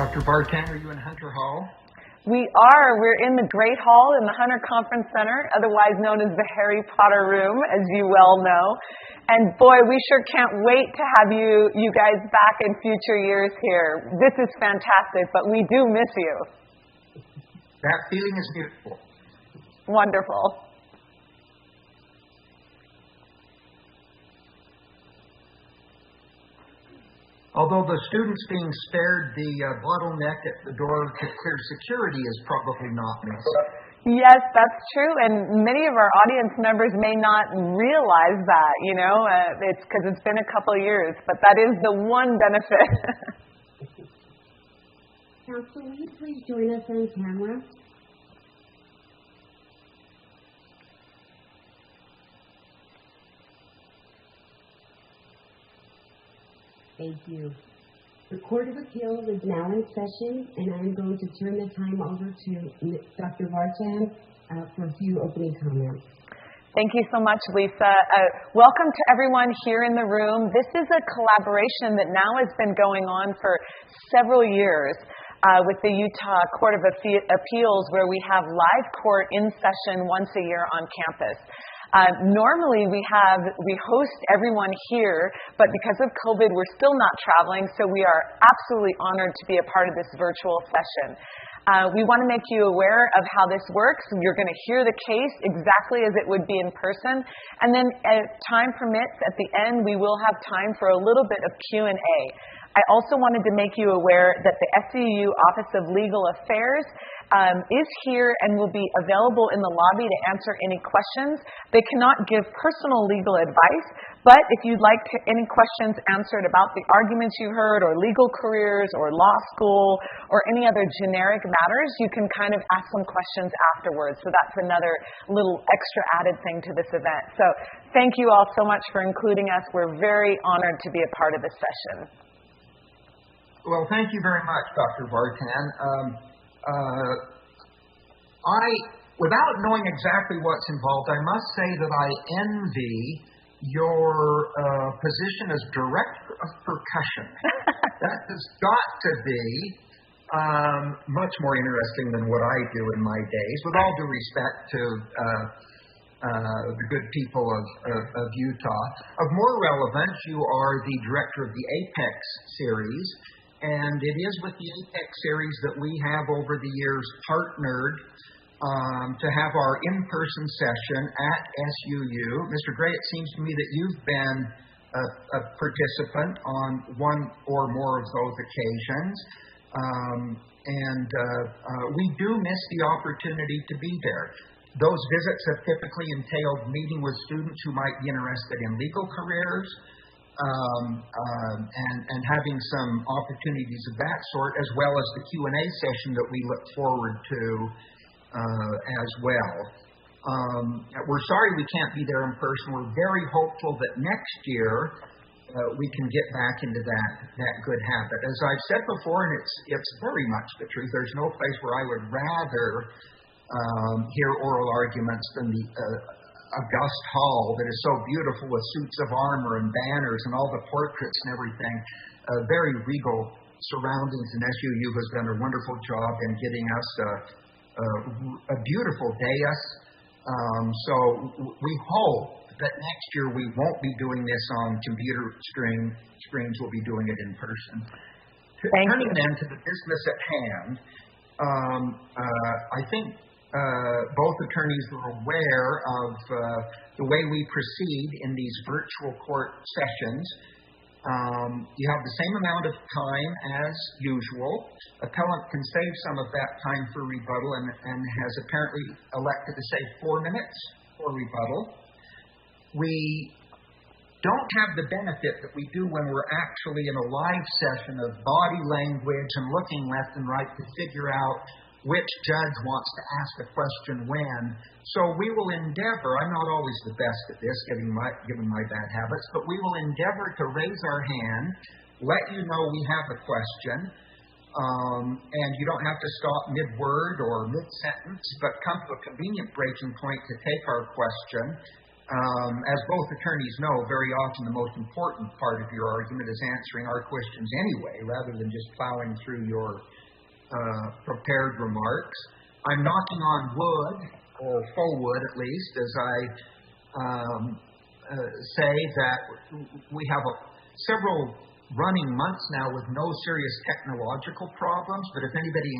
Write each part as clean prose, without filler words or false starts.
Dr. Barton, are you in Hunter Hall? We are. We're in the Great Hall in the Hunter Conference Center, otherwise known as the Harry Potter Room, as you well know. And boy, we sure can't wait to have you guys back in future years here. This is fantastic, but we do miss you. That feeling is beautiful. Wonderful. Although the students being spared the bottleneck at the door to clear security is probably not missing. Yes, that's true. And many of our audience members may not realize that, it's because it's been a couple of years. But that is the one benefit. Counsel, will you please join us on camera? Thank you. The Court of Appeals is now in session, and I'm going to turn the time over to Dr. Vartan for a few opening comments. Thank you so much, Lisa. Welcome to everyone here in the room. This is a collaboration that now has been going on for several years with the Utah Court of Appeals, where we have live court in session once a year on campus. Normally we host everyone here, but because of COVID, we're still not traveling, so we are absolutely honored to be a part of this virtual session. We want to make you aware of how this works. You're going to hear the case exactly as it would be in person, and then if time permits, at the end, we will have time for a little bit of Q&A. I also wanted to make you aware that the SCU Office of Legal Affairs is here and will be available in the lobby to answer any questions. They cannot give personal legal advice, but if you'd like any questions answered about the arguments you heard, or legal careers, or law school, or any other generic matters, you can kind of ask some questions afterwards. So that's another little extra added thing to this event. So thank you all so much for including us. We're very honored to be a part of this session. Well, thank you very much, Dr. Vartan. Without knowing exactly what's involved, I must say that I envy your position as director of percussion. That has got to be much more interesting than what I do in my days. With all due respect to the good people of Utah. Of more relevance, you are the director of the A.P.E.X series. And it is with the A.P.E.X series that we have over the years partnered to have our in-person session at SUU. Mr. Gray, it seems to me that you've been a participant on one or more of those occasions. We do miss the opportunity to be there. Those visits have typically entailed meeting with students who might be interested in legal careers, and having some opportunities of that sort, as well as the Q&A session that we look forward to as well. We're sorry we can't be there in person. We're very hopeful that next year we can get back into that good habit. As I've said before, and it's very much the truth, there's no place where I would rather hear oral arguments than the august hall that is so beautiful with suits of armor and banners and all the portraits and everything. Very regal surroundings, and SUU has done a wonderful job in getting us a beautiful dais. So we hope that next year we won't be doing this on computer screens. We'll be doing it in person. Turning then to the business at hand, I think both attorneys are aware of the way we proceed in these virtual court sessions. You have the same amount of time as usual. Appellant can save some of that time for rebuttal and has apparently elected to save 4 minutes for rebuttal. We don't have the benefit that we do when we're actually in a live session of body language and looking left and right to figure out which judge wants to ask a question when. So we will endeavor, I'm not always the best at this, given my bad habits, but we will endeavor to raise our hand, let you know we have a question, and you don't have to stop mid-word or mid-sentence, but come to a convenient breaking point to take our question. As both attorneys know, very often the most important part of your argument is answering our questions anyway, rather than just plowing through your prepared remarks. I'm knocking on wood, or faux wood at least, as I say that we have several running months now with no serious technological problems, but if anybody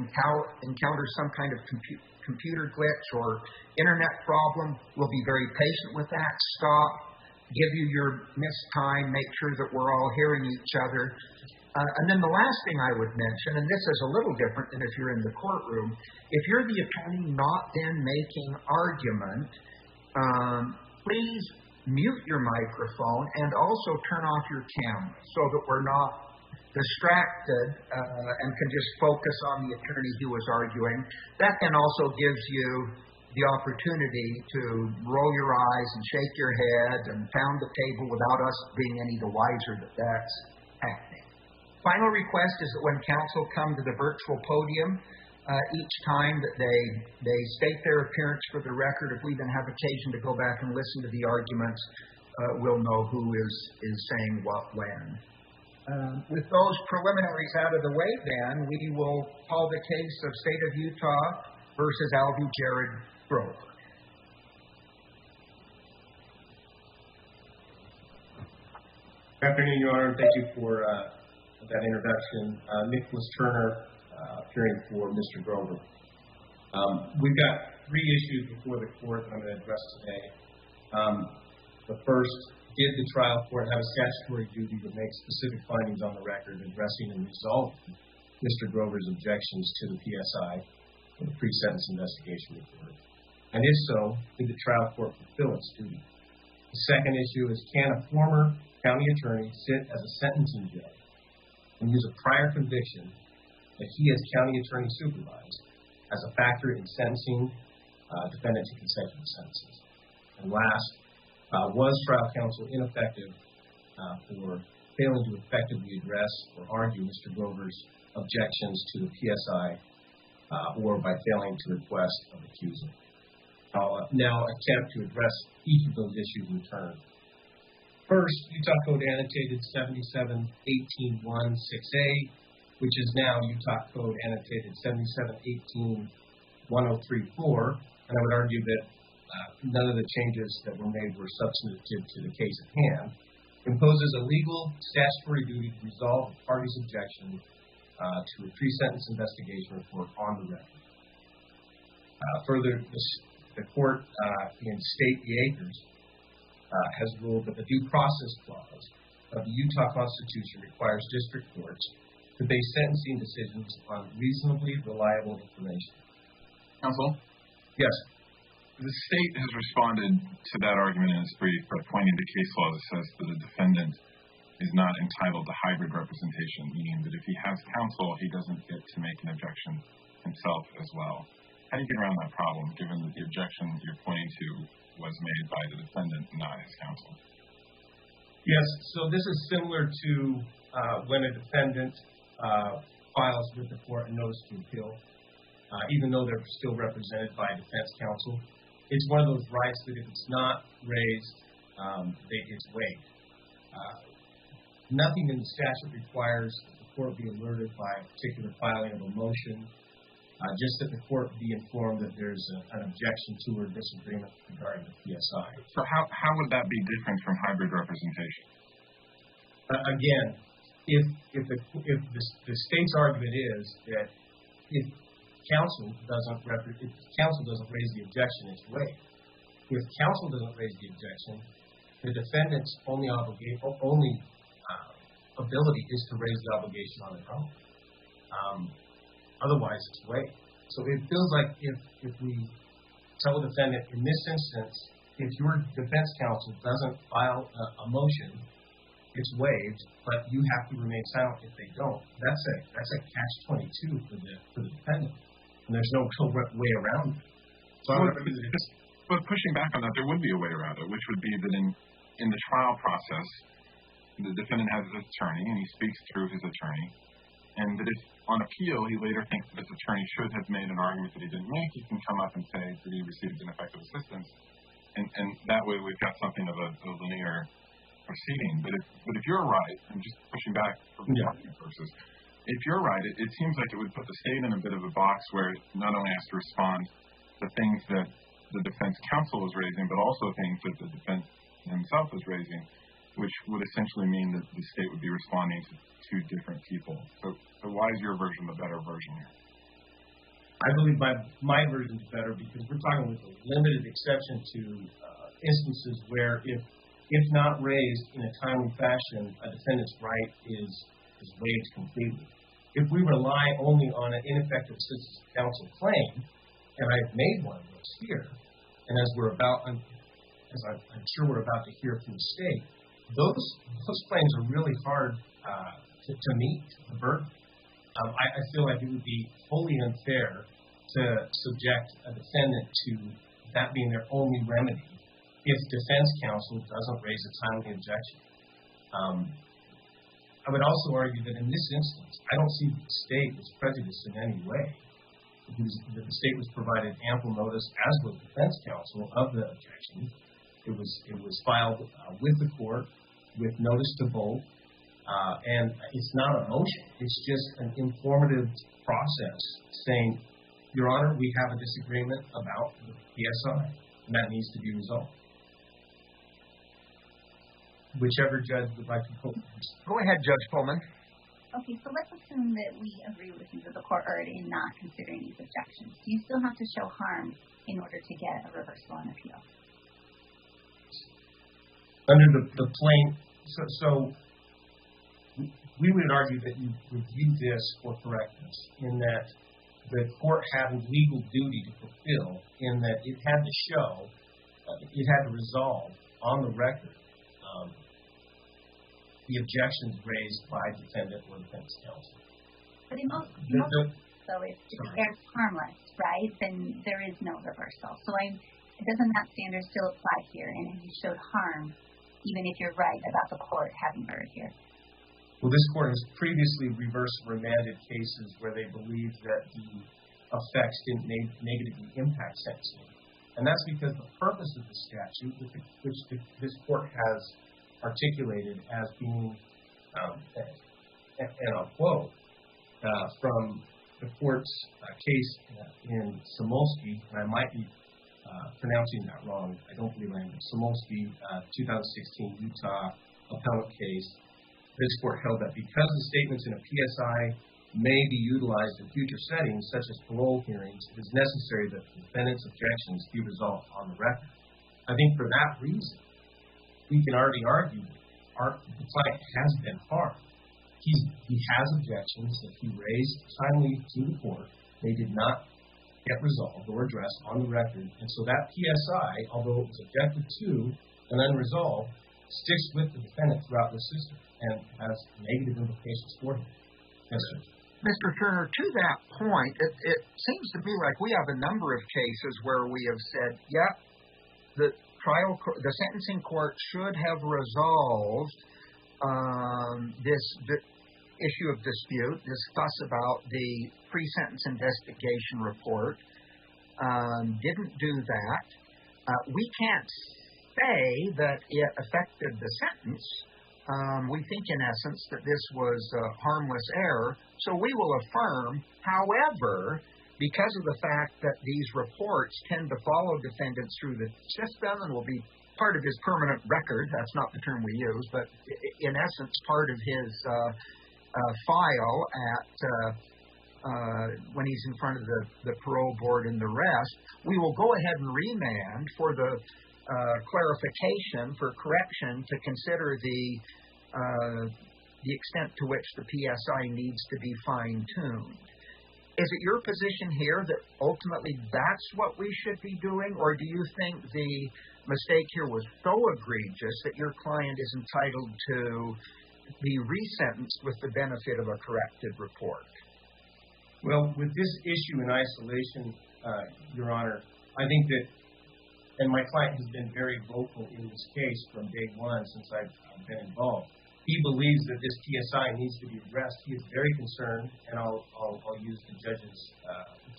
encounters some kind of computer glitch or internet problem, we'll be very patient with that. Stop, give you your missed time, make sure that we're all hearing each other. And then the last thing I would mention, and this is a little different than if you're in the courtroom, if you're the attorney not then making argument, please mute your microphone and also turn off your camera so that we're not distracted and can just focus on the attorney who is arguing. That then also gives you the opportunity to roll your eyes and shake your head and pound the table without us being any the wiser that that's happening. Final request is that when counsel come to the virtual podium, each time that they state their appearance for the record, if we then have occasion to go back and listen to the arguments, we'll know who is saying what when. With those preliminaries out of the way, then, we will call the case of State of Utah versus Alvy Jared Grover. Good afternoon, Your Honor. Thank you for that introduction. Nicholas Turner, appearing for Mr. Grover. We've got three issues before the court that I'm going to address today. The first, did the trial court have a statutory duty to make specific findings on the record addressing and resolving Mr. Grover's objections to the PSI for the pre-sentence investigation report? And if so, did the trial court fulfill its duty? The second issue is, can a former county attorney sit as a sentencing judge and use a prior conviction that he as county attorney supervised as a factor in sentencing defendant to consecutive sentences? And last, was trial counsel ineffective for failing to effectively address or argue Mr. Grover's objections to the PSI or by failing to request an accusal? I'll now attempt to address each of those issues in turn. First, Utah Code Annotated 77-18-1-6A, which is now Utah Code Annotated 77-18-1034, and I would argue that none of the changes that were made were substantive to the case at hand, imposes a legal statutory duty to resolve the party's objection to a pre-sentence investigation report on the record. Further, the court in State v. A.P.E.X. Has ruled that the due process clause of the Utah Constitution requires district courts to base sentencing decisions on reasonably reliable information. Counsel? Yes. The state has responded to that argument in its brief by pointing to case law that says that a defendant is not entitled to hybrid representation, meaning that if he has counsel, he doesn't get to make an objection himself as well. How do you get around that problem, given that the objection you're pointing to was made by the defendant, not his counsel? Yes, so this is similar to when a defendant files with the court a notice to appeal, even though they're still represented by defense counsel. It's one of those rights that if it's not raised, it's waived. Nothing in the statute requires that the court be alerted by a particular filing of a motion, just that the court be informed that there's an objection to or disagreement regarding the PSI. So how would that be different from hybrid representation? Again, if the state's argument is that if counsel doesn't raise the objection, it's waived. If counsel doesn't raise the objection, the defendant's only ability is to raise the obligation on their own. Otherwise, it's waived. So it feels like if we tell a defendant, in this instance, if your defense counsel doesn't file a motion, it's waived, but you have to remain silent if they don't. That's a catch-22 for the defendant, and there's no way around it. So but pushing back on that, there would be a way around it, which would be that in the trial process, the defendant has his attorney, and he speaks through his attorney, and that if on appeal he later thinks that his attorney should have made an argument that he didn't make, he can come up and say that he received ineffective assistance, and that way we've got something of a linear proceeding. But if you're right, I'm just pushing back for argument purposes, if you're right, it seems like it would put the state in a bit of a box where it not only has to respond to things that the defense counsel is raising, but also things that the defense himself is raising, which would essentially mean that the state would be responding to two different people. So why is your version the better version here? I believe my version is better because we're talking with a limited exception to instances where if not raised in a timely fashion, a defendant's right is waived completely. If we rely only on an ineffective assistance of counsel claim, and I've made one of those here, and as I'm sure we're about to hear from the state, those claims are really hard to meet the burden. I feel like it would be wholly unfair to subject a defendant to that being their only remedy if defense counsel doesn't raise a timely objection. I would also argue that in this instance, I don't see that the state was prejudiced in any way. That the state was provided ample notice, as was defense counsel, of the objection. It was filed with the court, with notice to both, and it's not a motion. It's just an informative process saying, Your Honor, we have a disagreement about the PSI, and that needs to be resolved. Whichever judge would like to go. Go ahead, Judge Pullman. Okay, so let's assume that we agree with you that the court erred in not considering these objections. Do you still have to show harm in order to get a reversal on appeal? Under the plain, so we would argue that you reviewed this for correctness, in that the court had a legal duty to fulfill, in that it had to show, it had to resolve on the record the objections raised by defendant or defense counsel. But in most so if it's harmless, right, then there is no reversal. So doesn't that standard still apply here? And have you showed harm, even if you're right about the court having erred here? Well, this court has previously reversed remanded cases where they believe that the effects didn't negatively impact sentencing. And that's because the purpose of the statute, which this court has articulated as being, and I'll quote, from the court's case in Samolsky, and I might be pronouncing that wrong, I don't believe I am, Samolsky, 2016 Utah appellate case, this court held that because the statements in a PSI may be utilized in future settings, such as parole hearings, it is necessary that the defendant's objections be resolved on the record. I think for that reason, we can already argue that the client has been harmed. He has objections that he raised timely to the court. They did not get resolved or addressed on the record. And so that PSI, although it was objected to and then resolved, sticks with the defendant throughout the system and has negative implications for him. Yes, sir. Mr. Turner, to that point, it seems to me like we have a number of cases where we have said, the sentencing court should have resolved this issue of dispute, discuss about the pre-sentence investigation report, didn't do that. We can't say that it affected the sentence. We think, in essence, that this was a harmless error, so we will affirm. However, because of the fact that these reports tend to follow defendants through the system and will be part of his permanent record, that's not the term we use, but in essence part of his file when he's in front of the parole board and the rest, we will go ahead and remand for the clarification, for correction, to consider the extent to which the PSI needs to be fine-tuned. Is it your position here that ultimately that's what we should be doing, or do you think the mistake here was so egregious that your client is entitled to be resentenced with the benefit of a corrected report? Well, with this issue in isolation, Your Honor, I think that, and my client has been very vocal in this case from day one since I've been involved. He believes that this PSI needs to be addressed. He is very concerned, and I'll use the judge's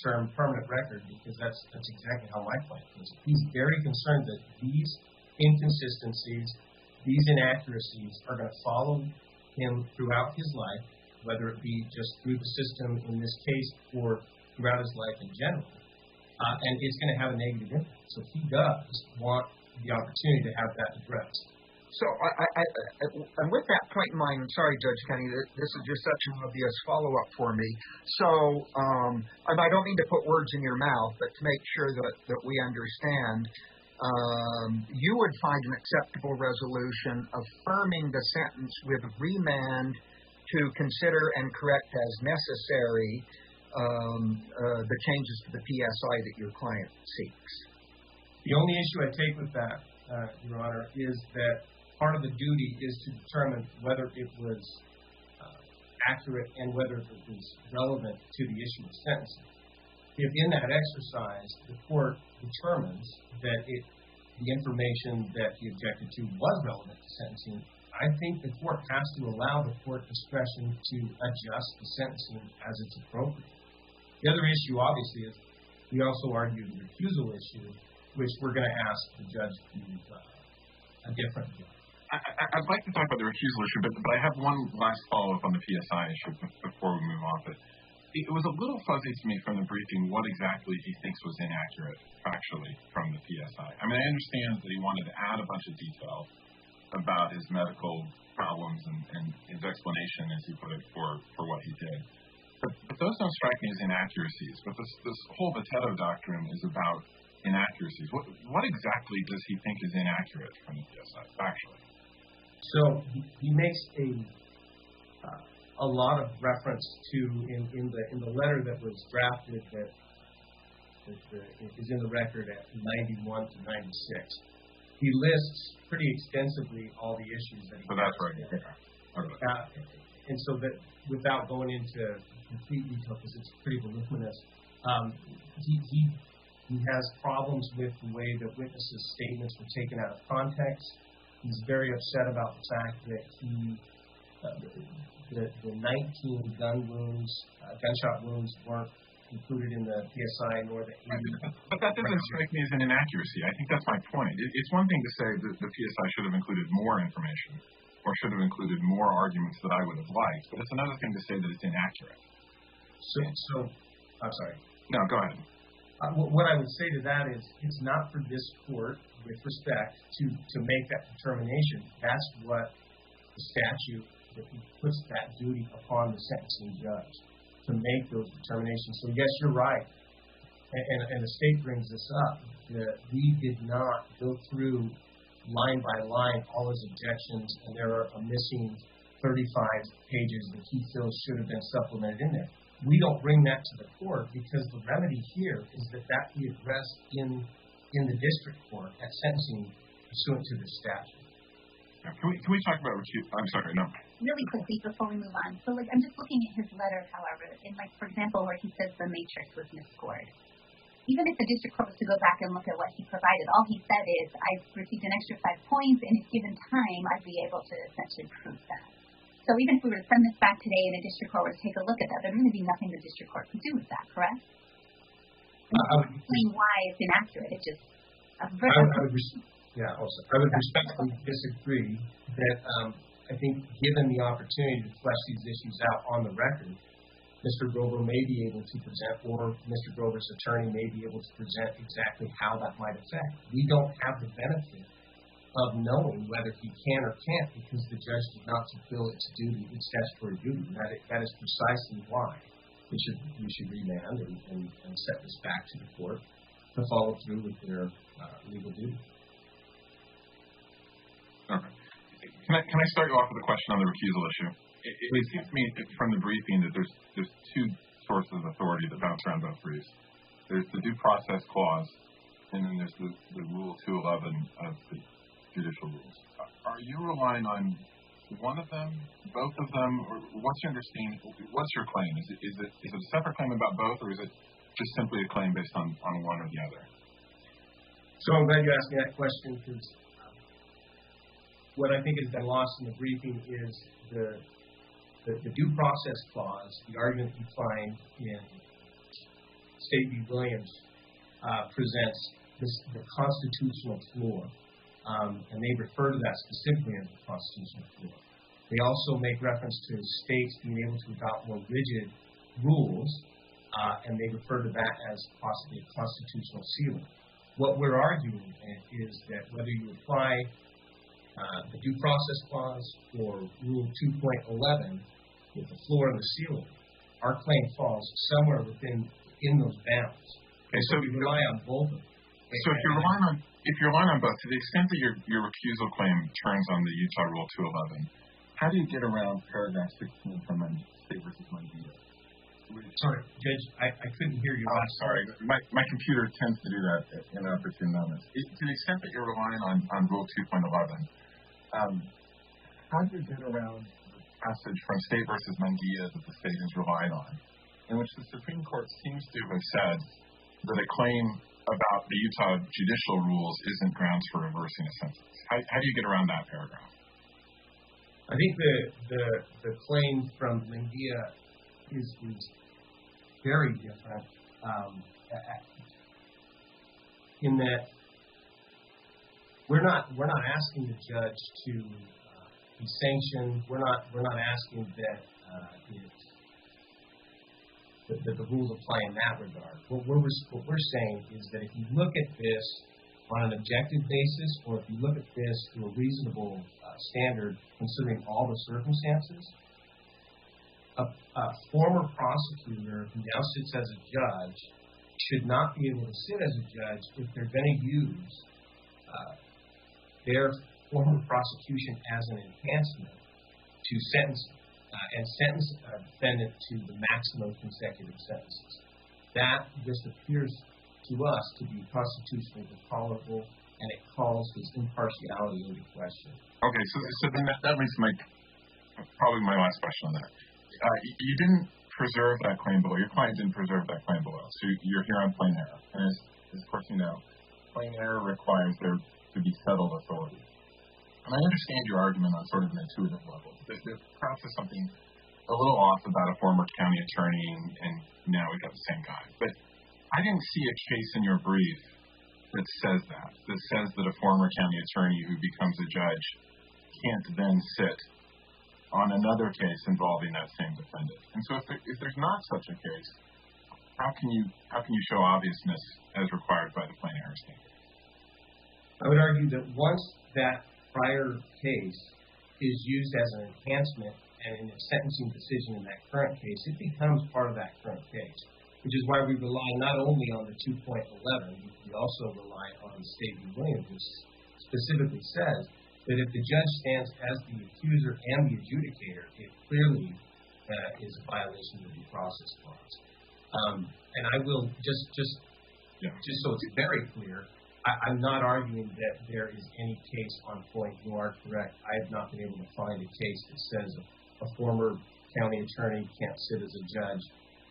term permanent record, because that's exactly how my client feels. He's very concerned that these inconsistencies, these inaccuracies are going to follow him throughout his life, whether it be just through the system in this case or throughout his life in general. And it's going to have a negative impact. So he does want the opportunity to have that addressed. So, and with that point in mind, I'm sorry, Judge Kenny, this is just such an obvious follow-up for me. So, and I don't mean to put words in your mouth, but to make sure that we understand, you would find an acceptable resolution affirming the sentence with remand to consider and correct as necessary the changes to the PSI that your client seeks. The only issue I take with that, Your Honor, is that part of the duty is to determine whether it was accurate and whether it was relevant to the issue of sentencing. If in that exercise the court determines that the information that he objected to was relevant to sentencing, I think the court has to allow the court discretion to adjust the sentencing as it's appropriate. The other issue, obviously, is we also argue the refusal issue, which we're going to ask the judge to use a different view. I'd like to talk about the refusal issue, but I have one last follow-up on the PSI issue before we move off it. It was a little fuzzy to me from the briefing what exactly he thinks was inaccurate factually from the PSI. I mean, I understand that he wanted to add a bunch of detail about his medical problems and his explanation, as he put it, for what he did. But those don't strike me as inaccuracies. But this whole Viteto doctrine is about inaccuracies. What exactly does he think is inaccurate from the PSI factually? So he makes a lot of reference to in the letter that was drafted that is in the record at 91 to 96. He lists pretty extensively all the issues that he has. So that's right. And so that without going into complete detail, because it's pretty voluminous, he has problems with the way that witnesses' statements were taken out of context. He's very upset about the fact that the 19 gunshot wounds weren't included in the PSI nor the 80. But that doesn't strike me as an inaccuracy. I think that's my point. It's one thing to say that the PSI should have included more information or should have included more arguments that I would have liked, but it's another thing to say that it's inaccurate. So I'm sorry. No, go ahead. What I would say to that is it's not for this court, with respect, to make that determination. That's what the statute that puts that duty upon the sentencing judge, to make those determinations. So yes, you're right, and the state brings this up, that we did not go through line by line all his objections, and there are a missing 35 pages that he feels should have been supplemented in there. We don't bring that to the court because the remedy here is that be addressed in the district court at sentencing pursuant to the statute. Can we talk about I'm sorry, no. Really quickly before we move on. So I'm just looking at his letter, however, in for example, where he says the matrix was misscored. Even if the district court was to go back and look at what he provided, all he said is, I've received an extra 5 points, and if given time, I'd be able to essentially prove that. So even if we were to send this back today and a district court were to take a look at that, there'd really be nothing the district court could do with that, correct? I would explain why it's inaccurate. It's just I would respectfully disagree that I think given the opportunity to flesh these issues out on the record, Mr. Grover may be able to present, or Mr. Grover's attorney may be able to present exactly how that might affect. We don't have the benefit of knowing whether he can or can't because the judge did not fulfill its duty, its statutory duty. That is precisely why we should remand and set this back to the court to follow through with their legal duty. Okay. Can I start you off with a question on the recusal issue? It seems to me from the briefing that there's two sources of authority that bounce around both briefs. There's the due process clause, and then there's the Rule 211 of the judicial rules. Are you relying on one of them, both of them, or what's your understanding? What's your claim? Is it a separate claim about both, or is it just simply a claim based on one or the other? So I'm glad you asked me that question, because what I think has been lost in the briefing is the due process clause, the argument you find in State v. Williams presents the constitutional floor, and they refer to that specifically as the constitutional floor. They also make reference to states being able to adopt more rigid rules, and they refer to that as possibly a constitutional ceiling. What we're arguing is that whether you apply the due process clause or Rule 2.11 with the floor and the ceiling, our claim falls somewhere in those bounds. Okay, so we rely on both of them. So if you're relying on both, to the extent that your recusal claim turns on the Utah Rule 211, how do you get around paragraph 16 from State v. Mendea? Sorry, Judge, I couldn't hear you. I'm sorry. My computer tends to do that in opportune moments. To the extent that you're relying on Rule 2.11, how do you get around the passage from State v. Mendea that the state has relied on, in which the Supreme Court seems to have said that a claim about the Utah judicial rules isn't grounds for reversing a sentence? How do you get around that paragraph? I think the claim from Mendea is very different in that we're not asking the judge to be sanctioned. We're not asking that that the rules apply in that regard. What we're saying is that if you look at this on an objective basis, or if you look at this through a reasonable standard, considering all the circumstances, a former prosecutor who now sits as a judge should not be able to sit as a judge if they're going to use their former prosecution as an enhancement to sentence a defendant to the maximum consecutive sentences. That just appears to us to be constitutionally intolerable, and it calls his impartiality into question. Okay, so then that leads to probably my last question on that. You didn't preserve that claim below. Your client didn't preserve that claim below. So you're here on plain error. And as of course you know, plain error requires there to be settled authority. And I understand your argument on sort of an intuitive level. There perhaps is something a little off about a former county attorney, and now we've got the same guy. But I didn't see a case in your brief that says that a former county attorney who becomes a judge can't then sit on another case involving that same defendant. And so if there's not such a case, how can you show obviousness as required by the plain error standard? I would argue that once that prior case is used as an enhancement and in a sentencing decision in that current case, it becomes part of that current case, which is why we rely not only on the 2.11, we also rely on State v. Williams, which specifically says that if the judge stands as the accuser and the adjudicator, it clearly is a violation of the due process clause. And I will just so it's very clear, I'm not arguing that there is any case on point. You are correct. I have not been able to find a case that says a former county attorney can't sit as a judge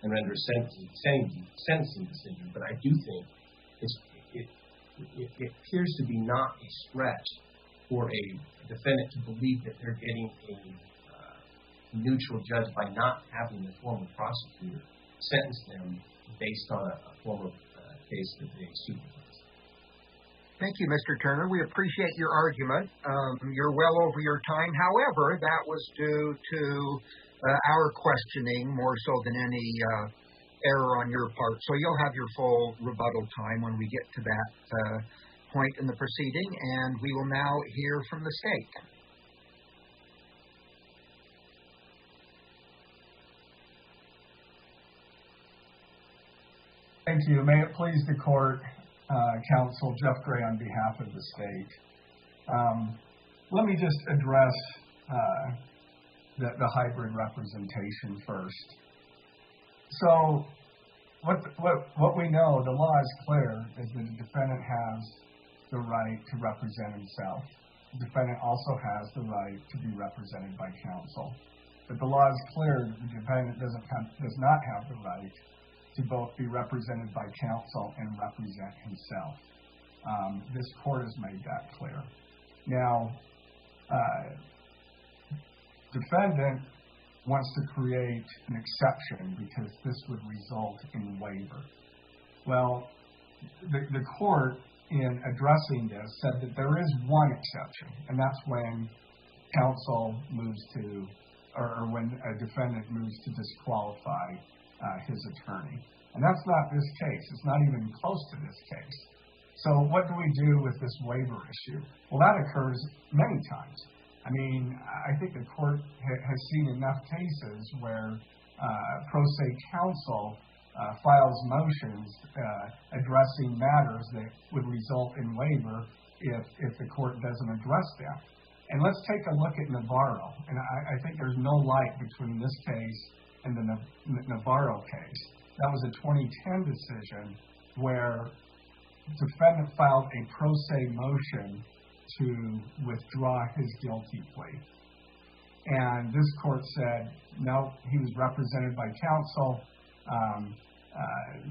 and render a sentencing decision. But I do think it appears to be not a stretch for a defendant to believe that they're getting a neutral judge by not having the former prosecutor sentence them based on a former case that they supervised. Thank you, Mr. Turner. We appreciate your argument. You're well over your time. However, that was due to our questioning more so than any error on your part. So you'll have your full rebuttal time when we get to that point in the proceeding, and we will now hear from the state. Thank you. May it please the court, Counsel Jeff Gray on behalf of the state. Let me just address the hybrid representation first. So what we know, the law is clear, is that the defendant has the right to represent himself. The defendant also has the right to be represented by counsel. But the law is clear that the defendant does not have the right to both be represented by counsel and represent himself. This court has made that clear. Now, defendant wants to create an exception because this would result in waiver. Well, the court, in addressing this, said that there is one exception, and that's when counsel moves to, or when a defendant moves to disqualify his attorney. And that's not this case. It's not even close to this case. So what do we do with this waiver issue? Well, that occurs many times. I mean, I think the court has seen enough cases where pro se counsel files motions addressing matters that would result in waiver if the court doesn't address them. And let's take a look at Navarro. And I think there's no light between this case and the Navarro case. That was a 2010 decision where the defendant filed a pro se motion to withdraw his guilty plea. And this court said, no, he was represented by counsel.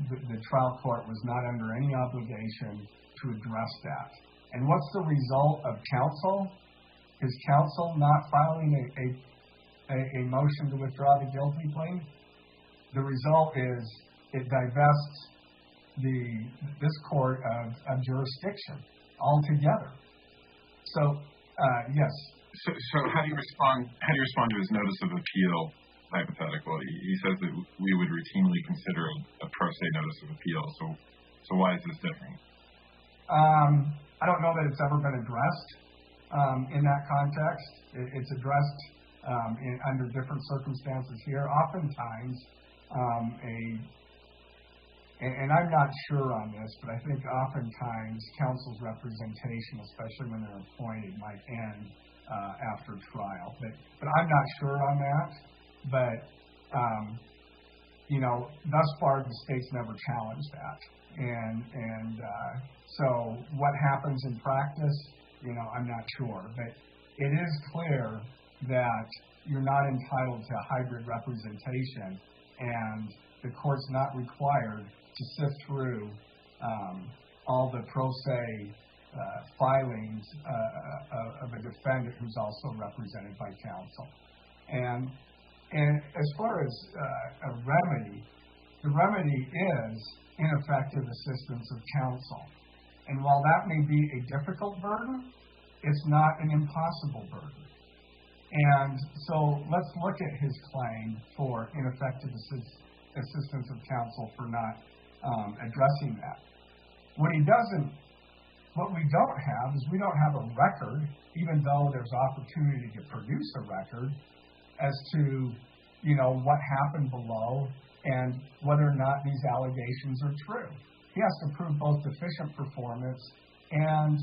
The trial court was not under any obligation to address that. And what's the result of counsel? Is counsel not filing a motion to withdraw the guilty plea? The result is it divests this court of jurisdiction altogether. So, yes. So how do you respond to his notice of appeal hypothetical? He says that we would routinely consider a pro se notice of appeal. So why is this different? I don't know that it's ever been addressed in that context. It's addressed under different circumstances here. Oftentimes, and I'm not sure on this, but I think oftentimes counsel's representation, especially when they're appointed, might end after trial. But I'm not sure on that. But, thus far the state's never challenged that. And so what happens in practice, I'm not sure. But it is clear that you're not entitled to hybrid representation, and the court's not required to sift through all the pro se filings of a defendant who's also represented by counsel. And as far as a remedy, the remedy is ineffective assistance of counsel. And while that may be a difficult burden, it's not an impossible burden. And so let's look at his claim for ineffective assistance of counsel for not addressing that. What we don't have is we don't have a record, even though there's opportunity to produce a record, as to, what happened below and whether or not these allegations are true. He has to prove both deficient performance and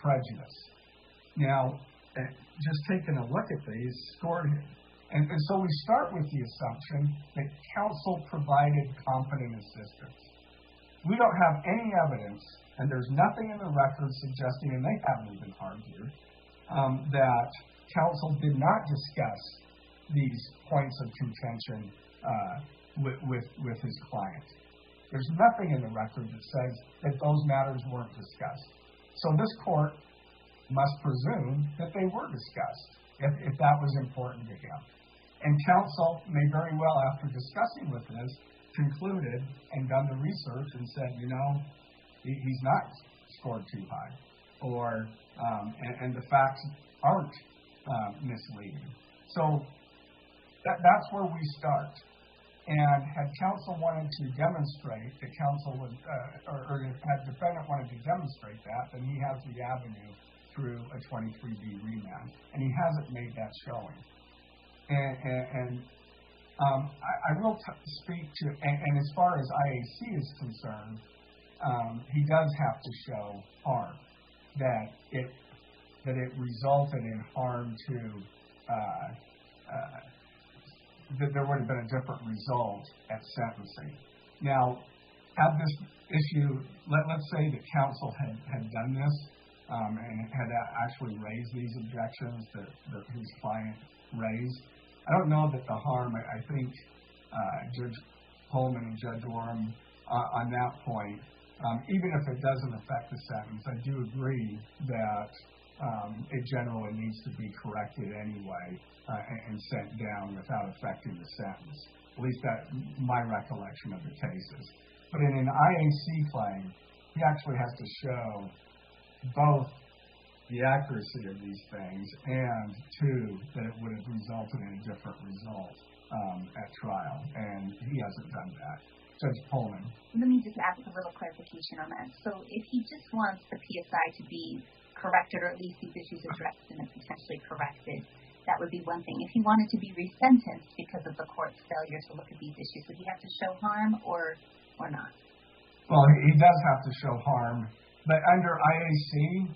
prejudice. Now, just taking a look at these, and so we start with the assumption that counsel provided competent assistance. We don't have any evidence, and there's nothing in the record suggesting, and they haven't even argued, that counsel did not discuss these points of contention with his client. There's nothing in the record that says that those matters weren't discussed. So this court must presume that they were discussed, if that was important to him. And counsel may very well, after discussing with this, concluded and done the research and said, he's not scored too high, or and the facts aren't misleading. So that's where we start. And had counsel wanted to demonstrate that counsel was, or had the defendant wanted to demonstrate that, then he has the avenue through a 23B remand, and he hasn't made that showing. And I will speak to, and as far as IAC is concerned, he does have to show harm, that it resulted in harm to that there would have been a different result at sentencing. Now, had this issue, let's say that counsel had done this and had actually raised these objections that his client raised, I don't know that the harm, I think Judge Pullman and Judge Orem on that point, even if it doesn't affect the sentence, I do agree that it generally needs to be corrected anyway and sent down without affecting the sentence. At least that's my recollection of the cases. But in an IAC claim, he actually has to show both the accuracy of these things and, two, that it would have resulted in a different result at trial. And he hasn't done that. Judge Pullman. Let me just ask a little clarification on that. So if he just wants the PSI to be corrected, or at least these issues addressed and potentially corrected, that would be one thing. If he wanted to be resentenced because of the court's failure to look at these issues, would he have to show harm or not? Well, he does have to show harm, but under IAC,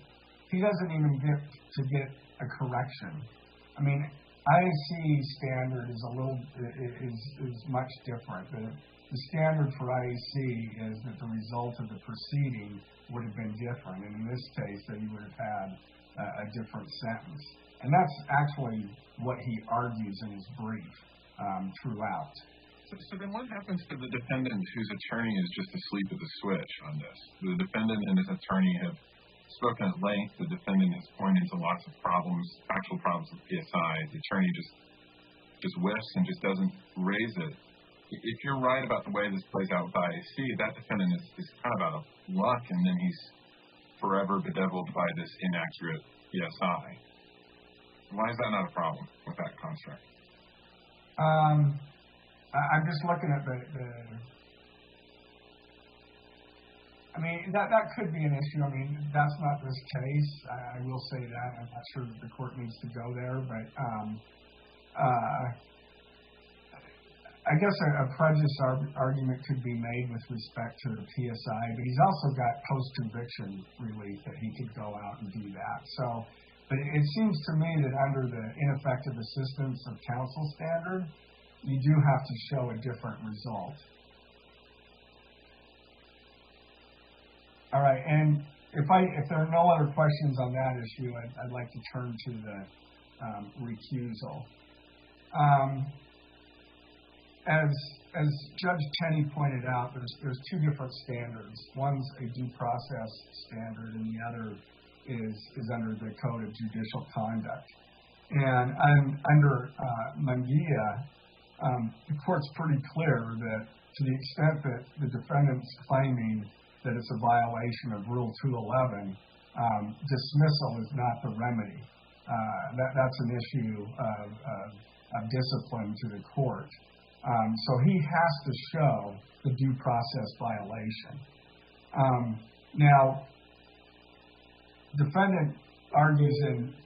he doesn't even get to get a correction. I mean, IAC standard is much different. The standard for IAC is that the result of the proceeding would have been different, and in this case, that he would have had a different sentence. And that's actually what he argues in his brief throughout. So then what happens to the defendant whose attorney is just asleep at the switch on this? The defendant and his attorney have spoken at length. The defendant has pointed to lots of problems, factual problems with PSI. The attorney just whiffs and just doesn't raise it. If you're right about the way this plays out with IAC, that defendant is kind of out of luck, and then he's forever bedeviled by this inaccurate PSI. Why is that not a problem with that construct? I'm just looking at I mean, that could be an issue. I mean, that's not this case. I will say that. I'm not sure that the court needs to go there, but I guess a prejudice argument could be made with respect to the PSI, but he's also got post-conviction relief that he could go out and do that. So, but it seems to me that under the ineffective assistance of counsel standard, you do have to show a different result. All right, and if there are no other questions on that issue, I'd like to turn to the recusal. As Judge Tenney pointed out, there's two different standards. One's a due process standard, and the other is under the Code of Judicial Conduct. And under Munguia, the court's pretty clear that to the extent that the defendant's claiming that it's a violation of Rule 211, dismissal is not the remedy. That's an issue of discipline to the court. So he has to show the due process violation. Now, defendant argues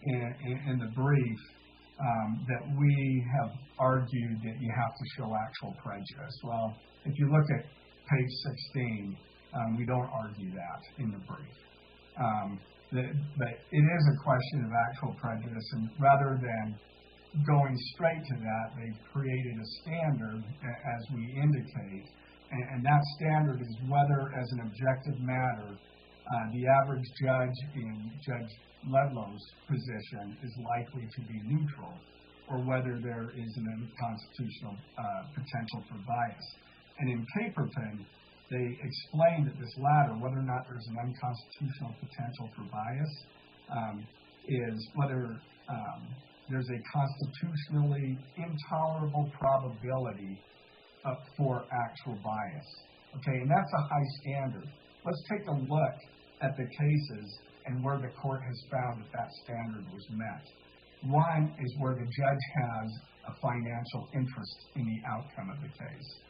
in the brief that we have argued that you have to show actual prejudice. Well, if you look at page 16, we don't argue that in the brief. But it is a question of actual prejudice, and rather than going straight to that, they've created a standard, as we indicate, and that standard is whether, as an objective matter, the average judge in Judge Ledlow's position is likely to be neutral, or whether there is an unconstitutional potential for bias. And in Caperton, they explained that this latter, whether or not there's an unconstitutional potential for bias, is whether there's a constitutionally intolerable probability for actual bias. Okay, and that's a high standard. Let's take a look at the cases and where the court has found that standard was met. One is where the judge has a financial interest in the outcome of the case.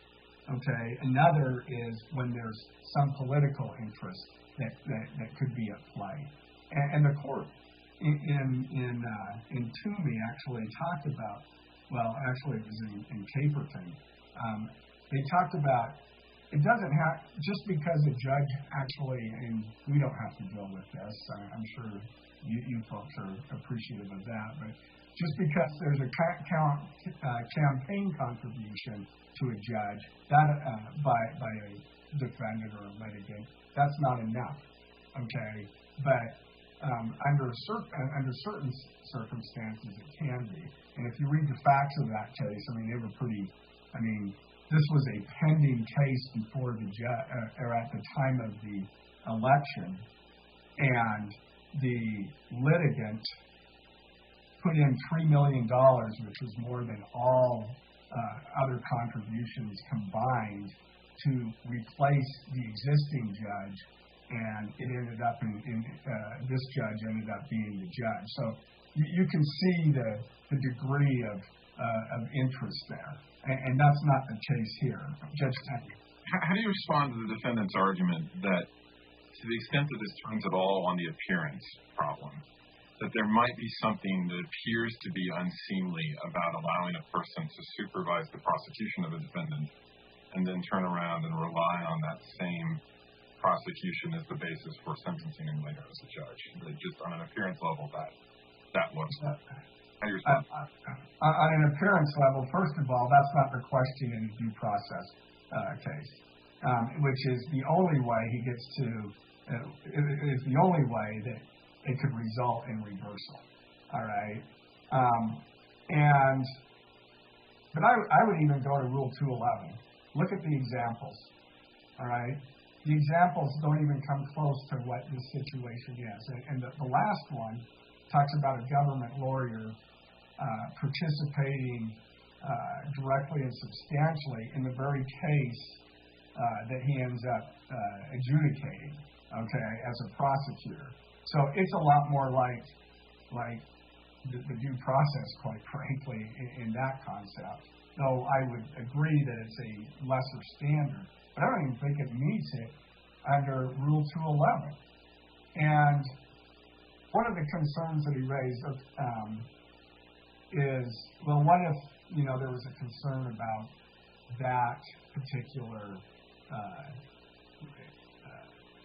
Okay, another is when there's some political interest that could be at play. And the court in Toomey actually talked about, well, actually it was in Caperton, they talked about it doesn't have, just because a judge actually, and we don't have to deal with this, I'm sure you folks are appreciative of that, but just because there's a campaign contribution to a judge that by a defendant or a litigant, that's not enough. Okay, but under certain circumstances, it can be. And if you read the facts of that case, I mean, they were pretty. I mean, this was a pending case before the judge, or at the time of the election, and the litigant put in $3 million, which was more than all other contributions combined, to replace the existing judge, and it ended up this judge ended up being the judge. So you can see the degree of interest there, and that's not the case here. Judge Tenney. How do you respond to the defendant's argument that, to the extent that this turns at all on the appearance problem, that there might be something that appears to be unseemly about allowing a person to supervise the prosecution of a defendant and then turn around and rely on that same prosecution as the basis for sentencing him later as a judge? That just on an appearance level, that looks. How do you respond? On an appearance level, first of all, that's not the question in a due process case, which is the only way he gets to. Is the only way that it could result in reversal. All right, but I would even go to Rule 211. Look at the examples. All right, the examples don't even come close to what this situation is. And the last one talks about a government lawyer participating directly and substantially in the very case that he ends up adjudicating, okay, as a prosecutor. So it's a lot more like the due process, quite frankly, in that concept. Though I would agree that it's a lesser standard, but I don't even think it meets it under Rule 211. And one of the concerns that he raised is, well, what if there was a concern about that particular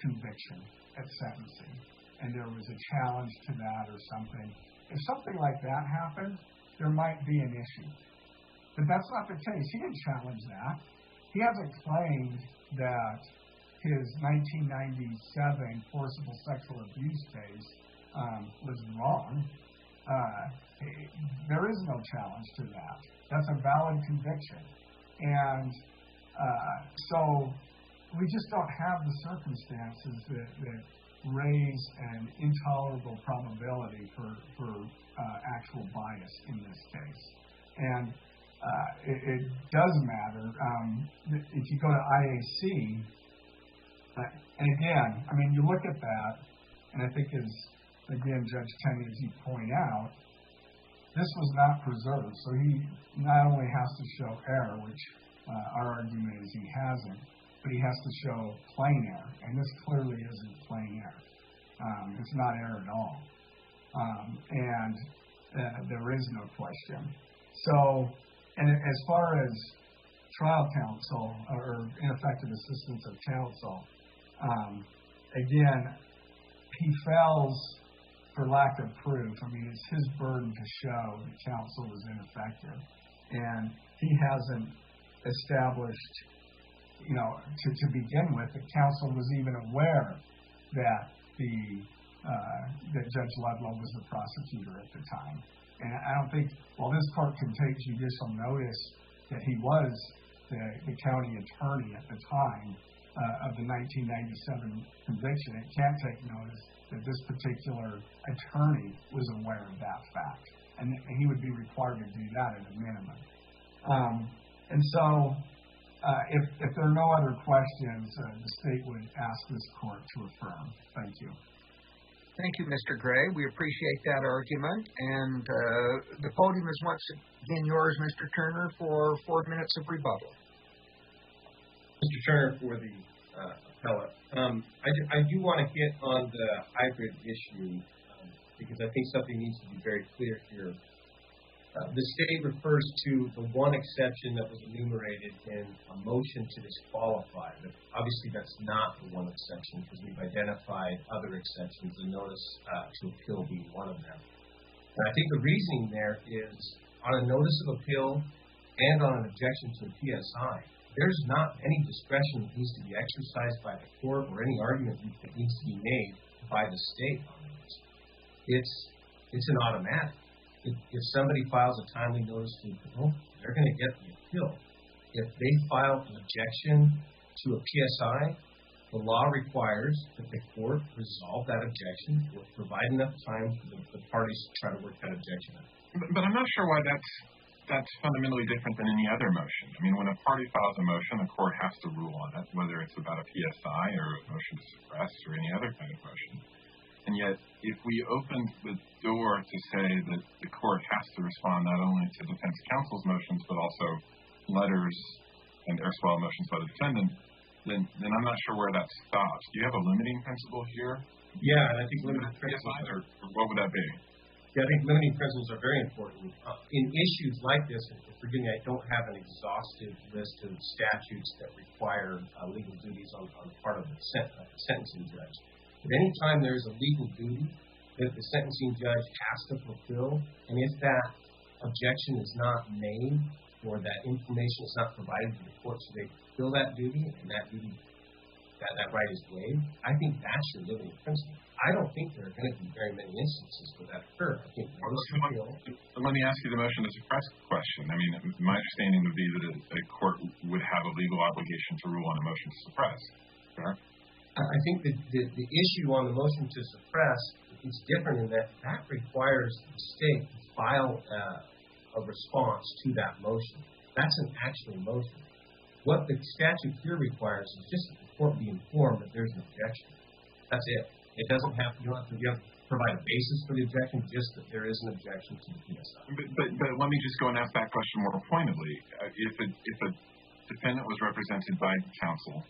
conviction at sentencing, and there was a challenge to that or something. If something like that happened, there might be an issue. But that's not the case. He didn't challenge that. He hasn't claimed that his 1997 forcible sexual abuse case was wrong. There is no challenge to that. That's a valid conviction. And so we just don't have the circumstances that raise an intolerable probability for actual bias in this case. And it does matter. If you go to IAC, and again, I mean, you look at that, and I think again, Judge Tenney, as you point out, this was not preserved. So he not only has to show error, which our argument is he hasn't, but he has to show plain error. And this clearly isn't plain error. It's not error at all. And there is no question. So, and as far as trial counsel or ineffective assistance of counsel, again, he fails for lack of proof. I mean, it's his burden to show that counsel was ineffective. And he hasn't established, to begin with, that counsel was even aware that that Judge Ludlow was the prosecutor at the time. And I don't think, while this court can take judicial notice that he was the county attorney at the time of the 1997 conviction, it can't take notice that this particular attorney was aware of that fact. And he would be required to do that at a minimum. And so, if there are no other questions, the state would ask this court to affirm. Thank you. Thank you, Mr. Gray. We appreciate that argument. And the podium is once again yours, Mr. Turner, for 4 minutes of rebuttal. Mr. Turner, for the appellate. I do want to hit on the hybrid issue because I think something needs to be very clear here. The state refers to the one exception that was enumerated in a motion to disqualify. But obviously, that's not the one exception because we've identified other exceptions and notice to appeal being one of them. And I think the reasoning there is on a notice of appeal and on an objection to a PSI, there's not any discretion that needs to be exercised by the court or any argument that needs to be made by the state on this. It's an automatic. If somebody files a timely notice to appeal, they're going to get the appeal. If they file an objection to a PSI, the law requires that the court resolve that objection or provide enough time for the parties to try to work that objection out. But I'm not sure why that's fundamentally different than any other motion. I mean, when a party files a motion, the court has to rule on it, whether it's about a PSI or a motion to suppress or any other kind of motion. And yet, if we opened the door to say that the court has to respond not only to defense counsel's motions, but also letters and erstwhile motions by the defendant, then I'm not sure where that stops. Do you have a limiting principle here? Yeah, and I think limiting principles or what would that be? Yeah, I think limiting principles are very important. In issues like this, and forgive me, I don't have an exhaustive list of statutes that require legal duties on the part of the sentencing judge. But any time there's a legal duty that the sentencing judge has to fulfill, and if that objection is not made or that information is not provided to the court so they fulfill that duty and that duty, that right is waived, I think that's your limiting principle. I don't think there are going to be very many instances where that occurs. I think let me ask you the motion to suppress question. I mean, my understanding would be that a court would have a legal obligation to rule on a motion to suppress. Sure. I think that the issue on the motion to suppress is different in that requires the state to file a response to that motion. That's an actual motion. What the statute here requires is just that the court be informed that there's an objection. That's it. It doesn't have you don't have to provide a basis for the objection, just that there is an objection to the PSI. But let me just go and ask that question more pointedly. If a defendant was represented by counsel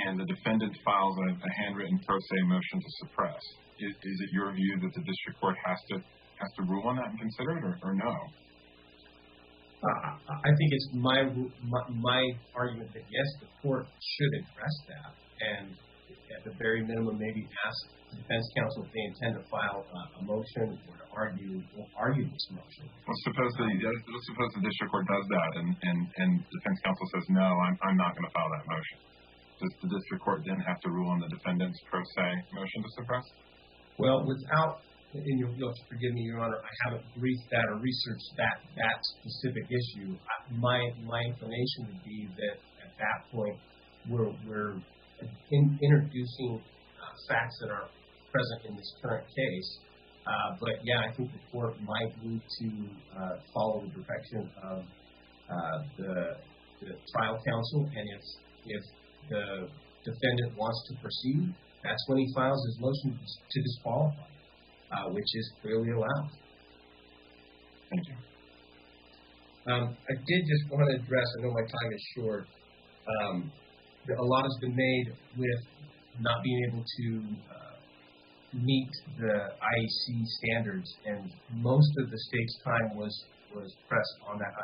and the defendant files a handwritten pro se motion to suppress, is it your view that the district court has to rule on that and consider it, or no? I think it's my argument that yes, the court should address that, and at the very minimum, maybe ask the defense counsel if they intend to file a motion or to argue this motion. Well, suppose the district court does that, and defense counsel says no, I'm not going to file that motion. Does the district court then have to rule on the defendant's pro se motion to suppress? Well, and you'll have to forgive me, Your Honor, I haven't briefed that or researched that specific issue. My inclination would be that at that point we're introducing facts that are present in this current case. But yeah, I think the court might need to follow the direction of the trial counsel, and if the defendant wants to proceed, that's when he files his motion to disqualify, which is clearly allowed. Thank you. I did just want to address, I know my time is short, a lot has been made with not being able to meet the IAC standards, and most of the state's time was pressed on that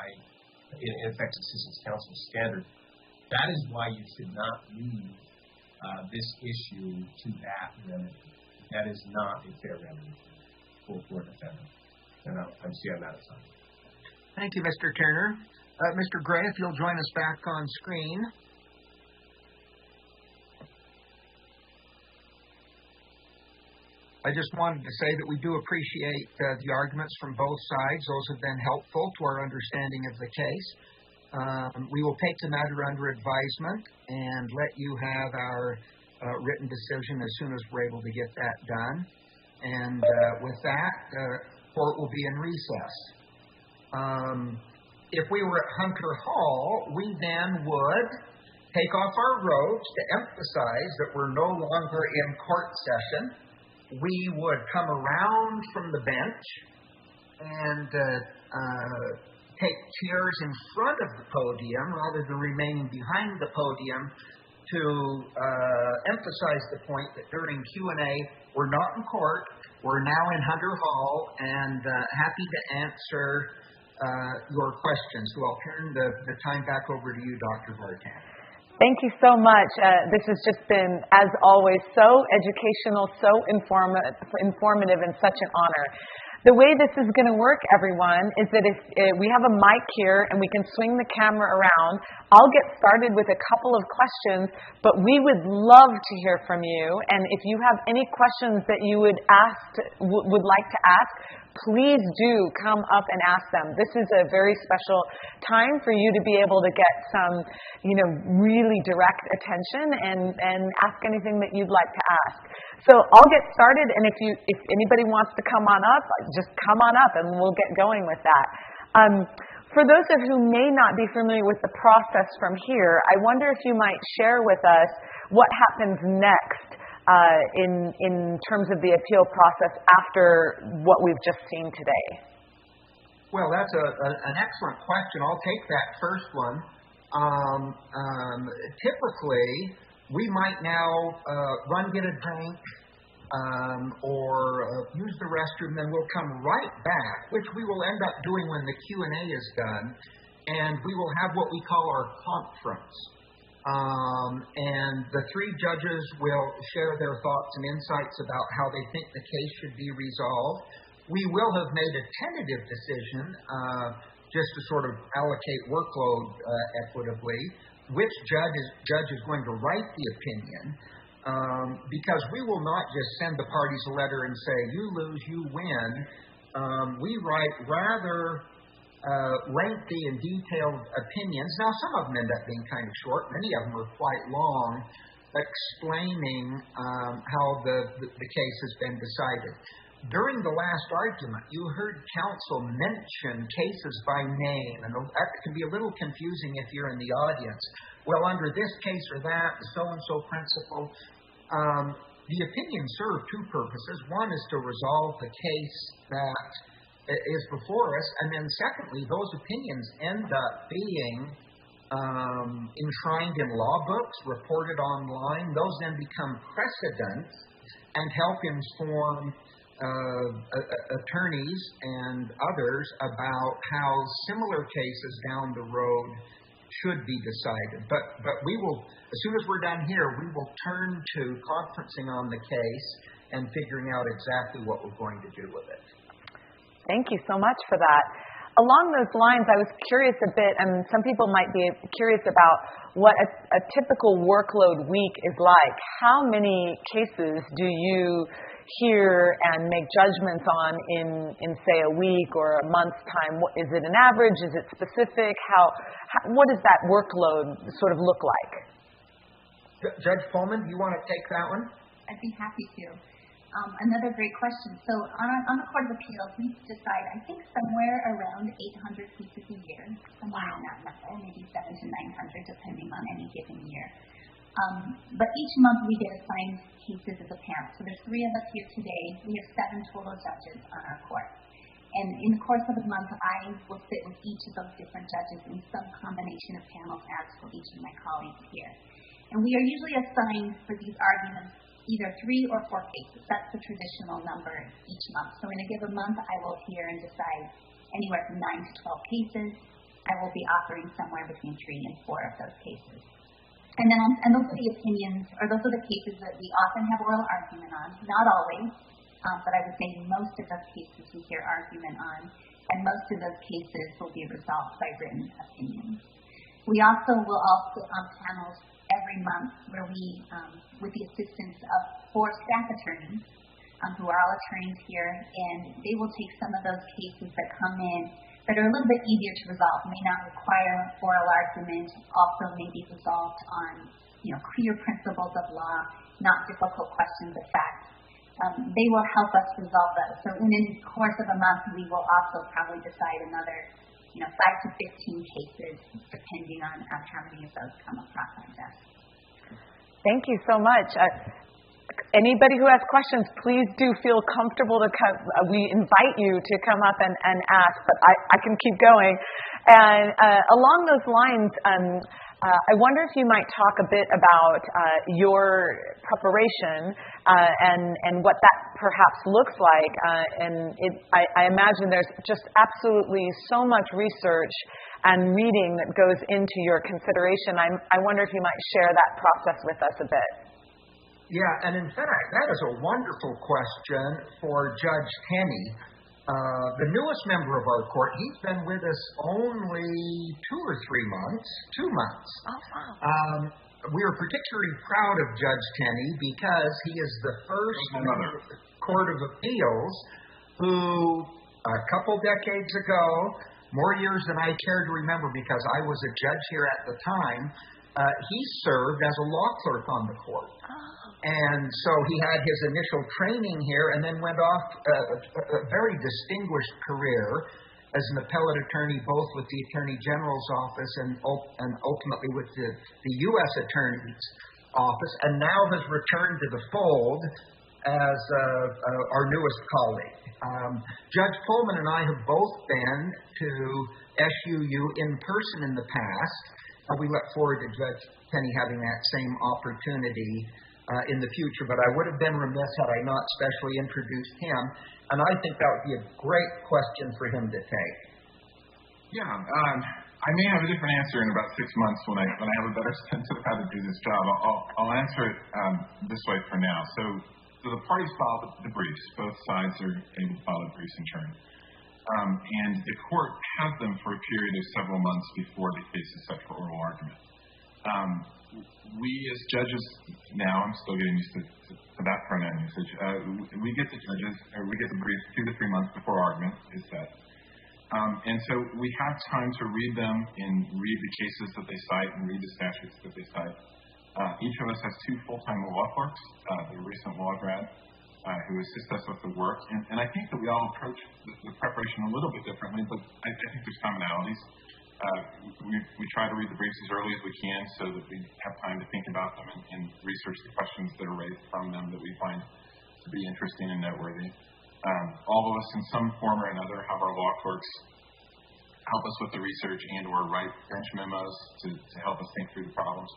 Ineffective Assistance Counsel standard. That is why you should not leave this issue to that remedy. That is not a fair remedy for a defendant. And I'm out of time. Thank you, Mr. Turner. Mr. Gray, if you'll join us back on screen. I just wanted to say that we do appreciate the arguments from both sides. Those have been helpful to our understanding of the case. We will take the matter under advisement and let you have our written decision as soon as we're able to get that done. And with that, the court will be in recess. If we were at Hunter Hall, we then would take off our robes to emphasize that we're no longer in court session. We would come around from the bench and take chairs in front of the podium rather than remaining behind the podium to emphasize the point that during Q&A, we're not in court, we're now in Hunter Hall, and happy to answer your questions. So I'll turn the time back over to you, Dr. Vartan. Thank you so much. This has just been, as always, so educational, so informative, and such an honor. The way this is going to work, everyone, is that if we have a mic here and we can swing the camera around, I'll get started with a couple of questions, but we would love to hear from you. And if you have any questions that you would like to ask, please do come up and ask them. This is a very special time for you to be able to get some, really direct attention and ask anything that you'd like to ask. So I'll get started, and if anybody wants to come on up, just come on up and we'll get going with that. For those of you who may not be familiar with the process from here, I wonder if you might share with us what happens next in terms of the appeal process after what we've just seen today. Well, that's an excellent question. I'll take that first one. Typically, we might now run, get a drink, or use the restroom, then we'll come right back, which we will end up doing when the Q&A is done, and we will have what we call our conference. And the three judges will share their thoughts and insights about how they think the case should be resolved. We will have made a tentative decision just to sort of allocate workload equitably, which judge is going to write the opinion, because we will not just send the parties a letter and say, you lose, you win. We write rather lengthy and detailed opinions. Now, some of them end up being kind of short. Many of them are quite long, explaining how the case has been decided. During the last argument, you heard counsel mention cases by name, and that can be a little confusing if you're in the audience. Well, under this case or that, the so-and-so principle. The opinions serve two purposes. One is to resolve the case that is before us, and then secondly, those opinions end up being enshrined in law books, reported online. Those then become precedents and help inform attorneys and others about how similar cases down the road should be decided. But we will, as soon as we're done here, we will turn to conferencing on the case and figuring out exactly what we're going to do with it. Thank you so much for that. Along those lines, I was curious a bit, and some people might be curious about what a typical workload week is like. How many cases do you hear and make judgments on in say a week or a month's time? Is it an average? Is it specific? What does that workload sort of look like? Judge Pullman, do you want to take that one? I'd be happy to. Another great question. So on the Court of Appeals, we decide, I think, somewhere around 800 cases a year, somewhere in that number, maybe 700 to 900, depending on any given year. But each month we get assigned cases as a panel. So there's 3 of us here today. We have 7 total judges on our court. And in the course of the month, I will sit with each of those different judges in some combination of panels as for each of my colleagues here. And we are usually assigned for these arguments either 3 or 4 cases. That's the traditional number each month. So in a given month, I will hear and decide anywhere from 9 to 12 cases. I will be authoring somewhere between 3 and 4 of those cases. And those are the opinions, or those are the cases that we often have oral argument on. Not always, but I would say most of those cases we hear argument on, and most of those cases will be resolved by written opinions. We also will sit on panels every month where we, with the assistance of 4 staff attorneys, who are all attorneys here, and they will take some of those cases that come in that are a little bit easier to resolve, may not require oral argument, also may be resolved on, clear principles of law, not difficult questions of fact. They will help us resolve those. So in the course of a month, we will also probably decide another, 5 to 15 cases, depending on how many of those come across our desk. Thank you so much. Anybody who has questions, please do feel comfortable to come. We invite you to come up and ask, but I can keep going. And along those lines, I wonder if you might talk a bit about your preparation and what that perhaps looks like. I imagine there's just absolutely so much research and reading that goes into your consideration. I wonder if you might share that process with us a bit. Yeah, and in fact, that is a wonderful question for Judge Tenney. the newest member of our court. He's been with us only 2 or 3 months. 2 months. Oh, wow. We are particularly proud of Judge Tenney because he is the first member of the Court of Appeals who, a couple decades ago, more years than I care to remember because I was a judge here at the time, he served as a law clerk on the court. And so he had his initial training here and then went off a very distinguished career as an appellate attorney, both with the Attorney General's office and ultimately with the U.S. Attorney's office, and now has returned to the fold as our newest colleague. Judge Pullman and I have both been to SUU in person in the past. We look forward to Judge Tenney having that same opportunity in the future, but I would have been remiss had I not specially introduced him, and I think that would be a great question for him to take. Yeah, I may have a different answer in about 6 months when I have a better sense of how to do this job. I'll answer it this way for now. So the parties filed the briefs. Both sides are able to file the briefs in turn. And the court has them for a period of several months before the case is set for oral argument. We as judges now, I'm still getting used to that pronoun usage, we get the briefs 2 to 3 months before argument is set. And so we have time to read them and read the cases that they cite and read the statutes that they cite. Each of us has 2 full-time law clerks, the recent law grad, who assist us with the work. And I think that we all approach the preparation a little bit differently, but I think there's commonalities. We try to read the briefs as early as we can so that we have time to think about them and research the questions that are raised from them that we find to be interesting and noteworthy. All of us in some form or another have our law clerks help us with the research and or write bench memos to help us think through the problems.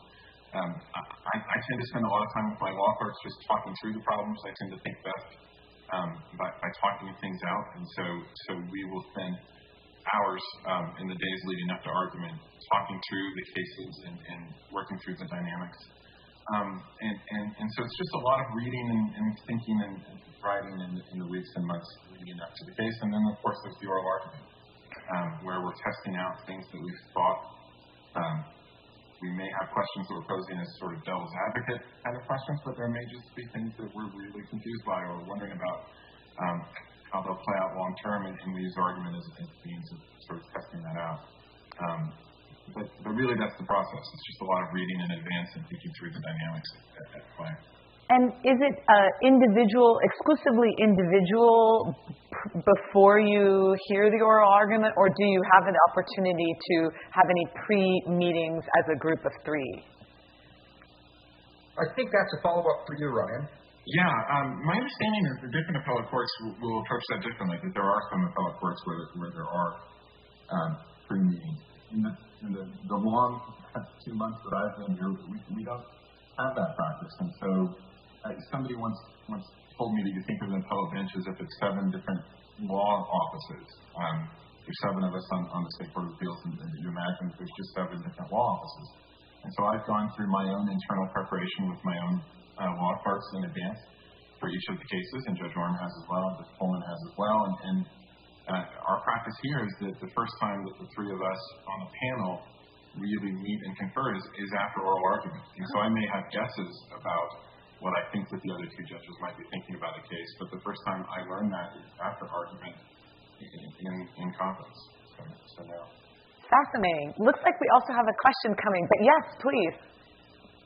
I tend to spend a lot of time with my law clerks just talking through the problems. I tend to think best by talking things out, and so we will spend hours in the days leading up to argument talking through the cases and working through the dynamics. And so it's just a lot of reading and thinking and writing in the weeks and months leading up to the case. And then, of course, there's the oral argument, where we're testing out things that we've thought. We may have questions that we're posing as sort of devil's advocate kind of questions, but there may just be things that we're really confused by or wondering about how they'll play out long term, and we use argument as a means of sort of testing that out. But really, that's the process. It's just a lot of reading in advance and thinking through the dynamics at play. And is it exclusively individual before you hear the oral argument, or do you have an opportunity to have any pre-meetings as a group of 3? I think that's a follow-up for you, Ryan. Yeah, my understanding is that different appellate courts will approach that differently, that there are some appellate courts where there are pre-meetings. In the long 2 months that I've been here, we don't have that practice, and so somebody once told me that you think of an appellate bench as if it's 7 different law offices. There's 7 of us on the State Court of Appeals, and you imagine there's just 7 different law offices. And so I've gone through my own internal preparation with my own law clerks in advance for each of the cases, and Judge Orm has as well, Judge Pullman has as well. And our practice here is that the first time that the 3 of us on the panel really meet and confer is after oral argument. And so I may have guesses about what I think that the other 2 judges might be thinking about a case, but the first time I learned that is after argument in conference. So now. Fascinating. Looks like we also have a question coming, but yes, please.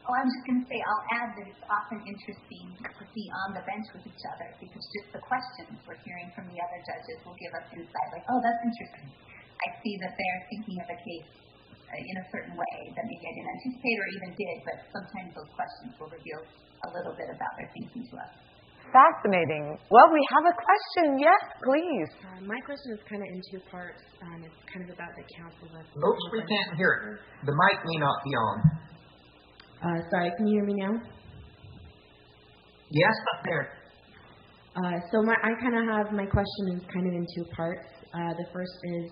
Oh, I'm just going to say, I'll add that it's often interesting to be on the bench with each other because just the questions we're hearing from the other judges will give us insight, like, oh, that's interesting. I see that they're thinking of a case in a certain way that maybe I didn't anticipate or even did, but sometimes those questions will reveal a little bit about their thinking to us. Fascinating. Well, we have a question. Yes, please. My question is kind of in 2 parts. It's kind of about the counsel. Oops, we can't hear it. The mic may not be on. Sorry, can you hear me now? Yes, up there. So I kind of have, my question is kind of in 2 parts. The first is,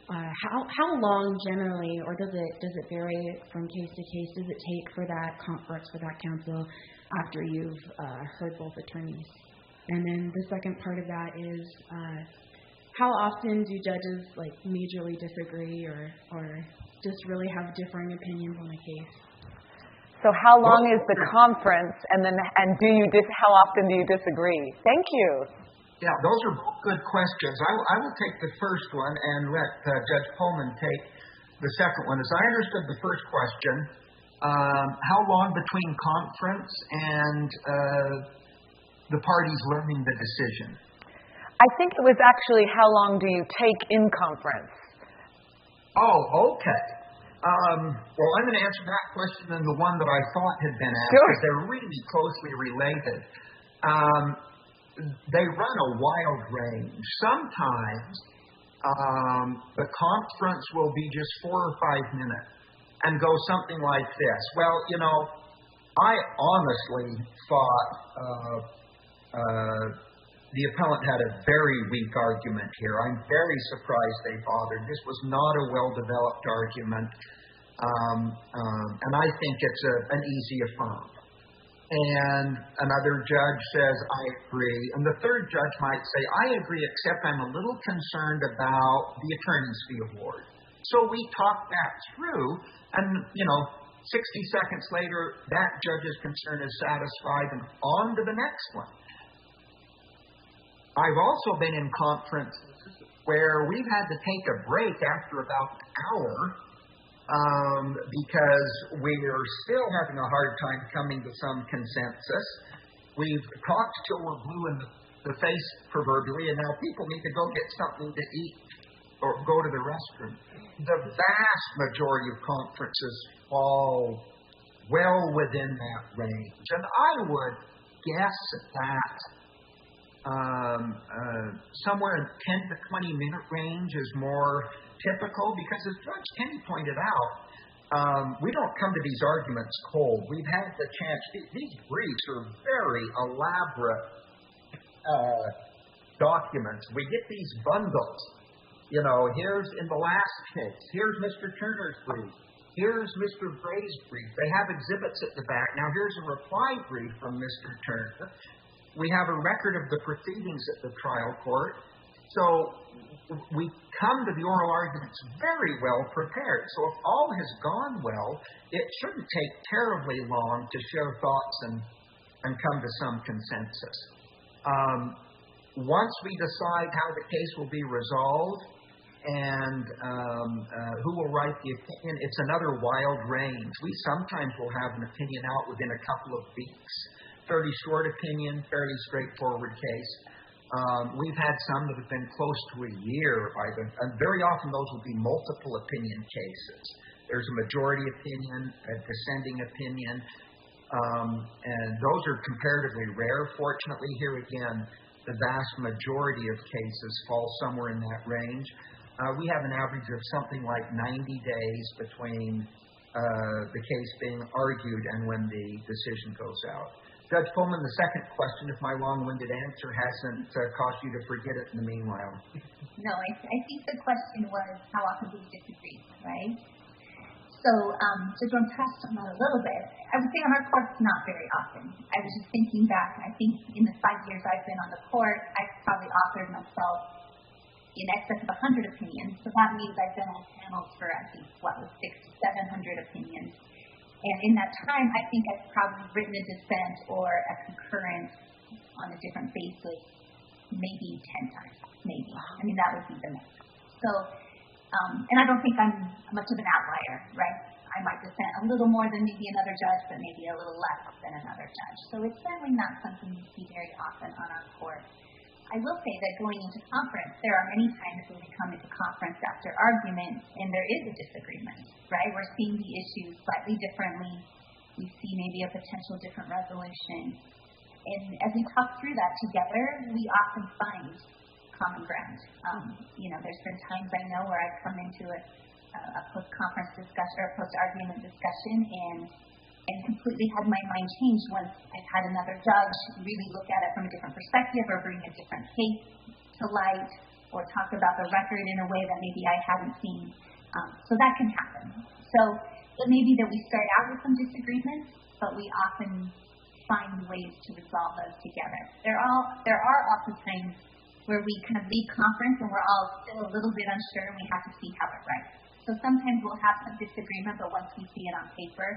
how long generally, or does it vary from case to case, does it take for that conference, for that counsel, after you've heard both attorneys? And then the second part of that is, how often do judges majorly disagree or just really have differing opinions on a case? So how long is the conference, and how often do you disagree? Thank you. Yeah, those are both good questions. I will take the first one and let Judge Pullman take the second one. As I understood the first question, how long between conference and the parties learning the decision? I think it was actually how long do you take in conference? Oh, okay. Well, I'm going to answer that question and the one that I thought had been asked, Sure. because they're really closely related. They run a wild range. Sometimes the conference will be just 4 or 5 minutes and go something like this. Well, I honestly thought the appellant had a very weak argument here. I'm very surprised they bothered. This was not a well-developed argument, and I think it's an easy affirm. And another judge says, I agree. And the third judge might say, I agree, except I'm a little concerned about the attorney's fee award. So we talk that through, and, 60 seconds later, that judge's concern is satisfied, and on to the next one. I've also been in conferences where we've had to take a break after about an hour because we are still having a hard time coming to some consensus. We've talked till we're blue in the face, proverbially, and now people need to go get something to eat or go to the restroom. The vast majority of conferences fall well within that range. And I would guess that somewhere in the 10 to 20 minute range is more typical, because as Judge Kenny pointed out, we don't come to these arguments cold. We've had the chance. These briefs are very elaborate documents. We get these bundles. Here's in the last case. Here's Mr. Turner's brief. Here's Mr. Gray's brief. They have exhibits at the back. Now here's a reply brief from Mr. Turner. We have a record of the proceedings at the trial court. So we come to the oral arguments very well prepared. So if all has gone well, it shouldn't take terribly long to share thoughts and come to some consensus. Once we decide how the case will be resolved and who will write the opinion, it's another wild range. We sometimes will have an opinion out within a couple of weeks. Fairly short opinion, fairly straightforward case. We've had some that have been close to a year, and very often those will be multiple opinion cases. There's a majority opinion, a dissenting opinion, and those are comparatively rare. Fortunately, here again, the vast majority of cases fall somewhere in that range. We have an average of something like 90 days between the case being argued and when the decision goes out. Judge Pullman, the second question, if my long-winded answer hasn't caused you to forget it in the meanwhile. No, I think the question was how often do we disagree, right? So, just to impress on that a little bit, I would say on our court, not very often. I was just thinking back, I think in the 5 years I've been on the court, I've probably authored myself in excess of 100 opinions. So that means I've been on panels for, I think, 600 to 700 opinions. And in that time, I think I've probably written a dissent or a concurrence on a different basis maybe 10 times, maybe. I mean, that would be the max. So, and I don't think I'm much of an outlier, right? I might dissent a little more than maybe another judge, but maybe a little less than another judge. So it's certainly not something you see very often on our court. I will say that going into conference, there are many times when we come into conference after argument and there is a disagreement, right? We're seeing the issues slightly differently. We see maybe a potential different resolution. And as we talk through that together, we often find common ground. There's been times I know where I've come into a post-conference discussion or a post-argument discussion and completely had my mind changed once I've had another judge really look at it from a different perspective or bring a different case to light or talk about the record in a way that maybe I haven't seen. So that can happen. So it may be that we start out with some disagreements, but we often find ways to resolve those together. There are often times where we kind of leave conference and we're all still a little bit unsure and we have to see how it writes. So sometimes we'll have some disagreement, but once we see it on paper,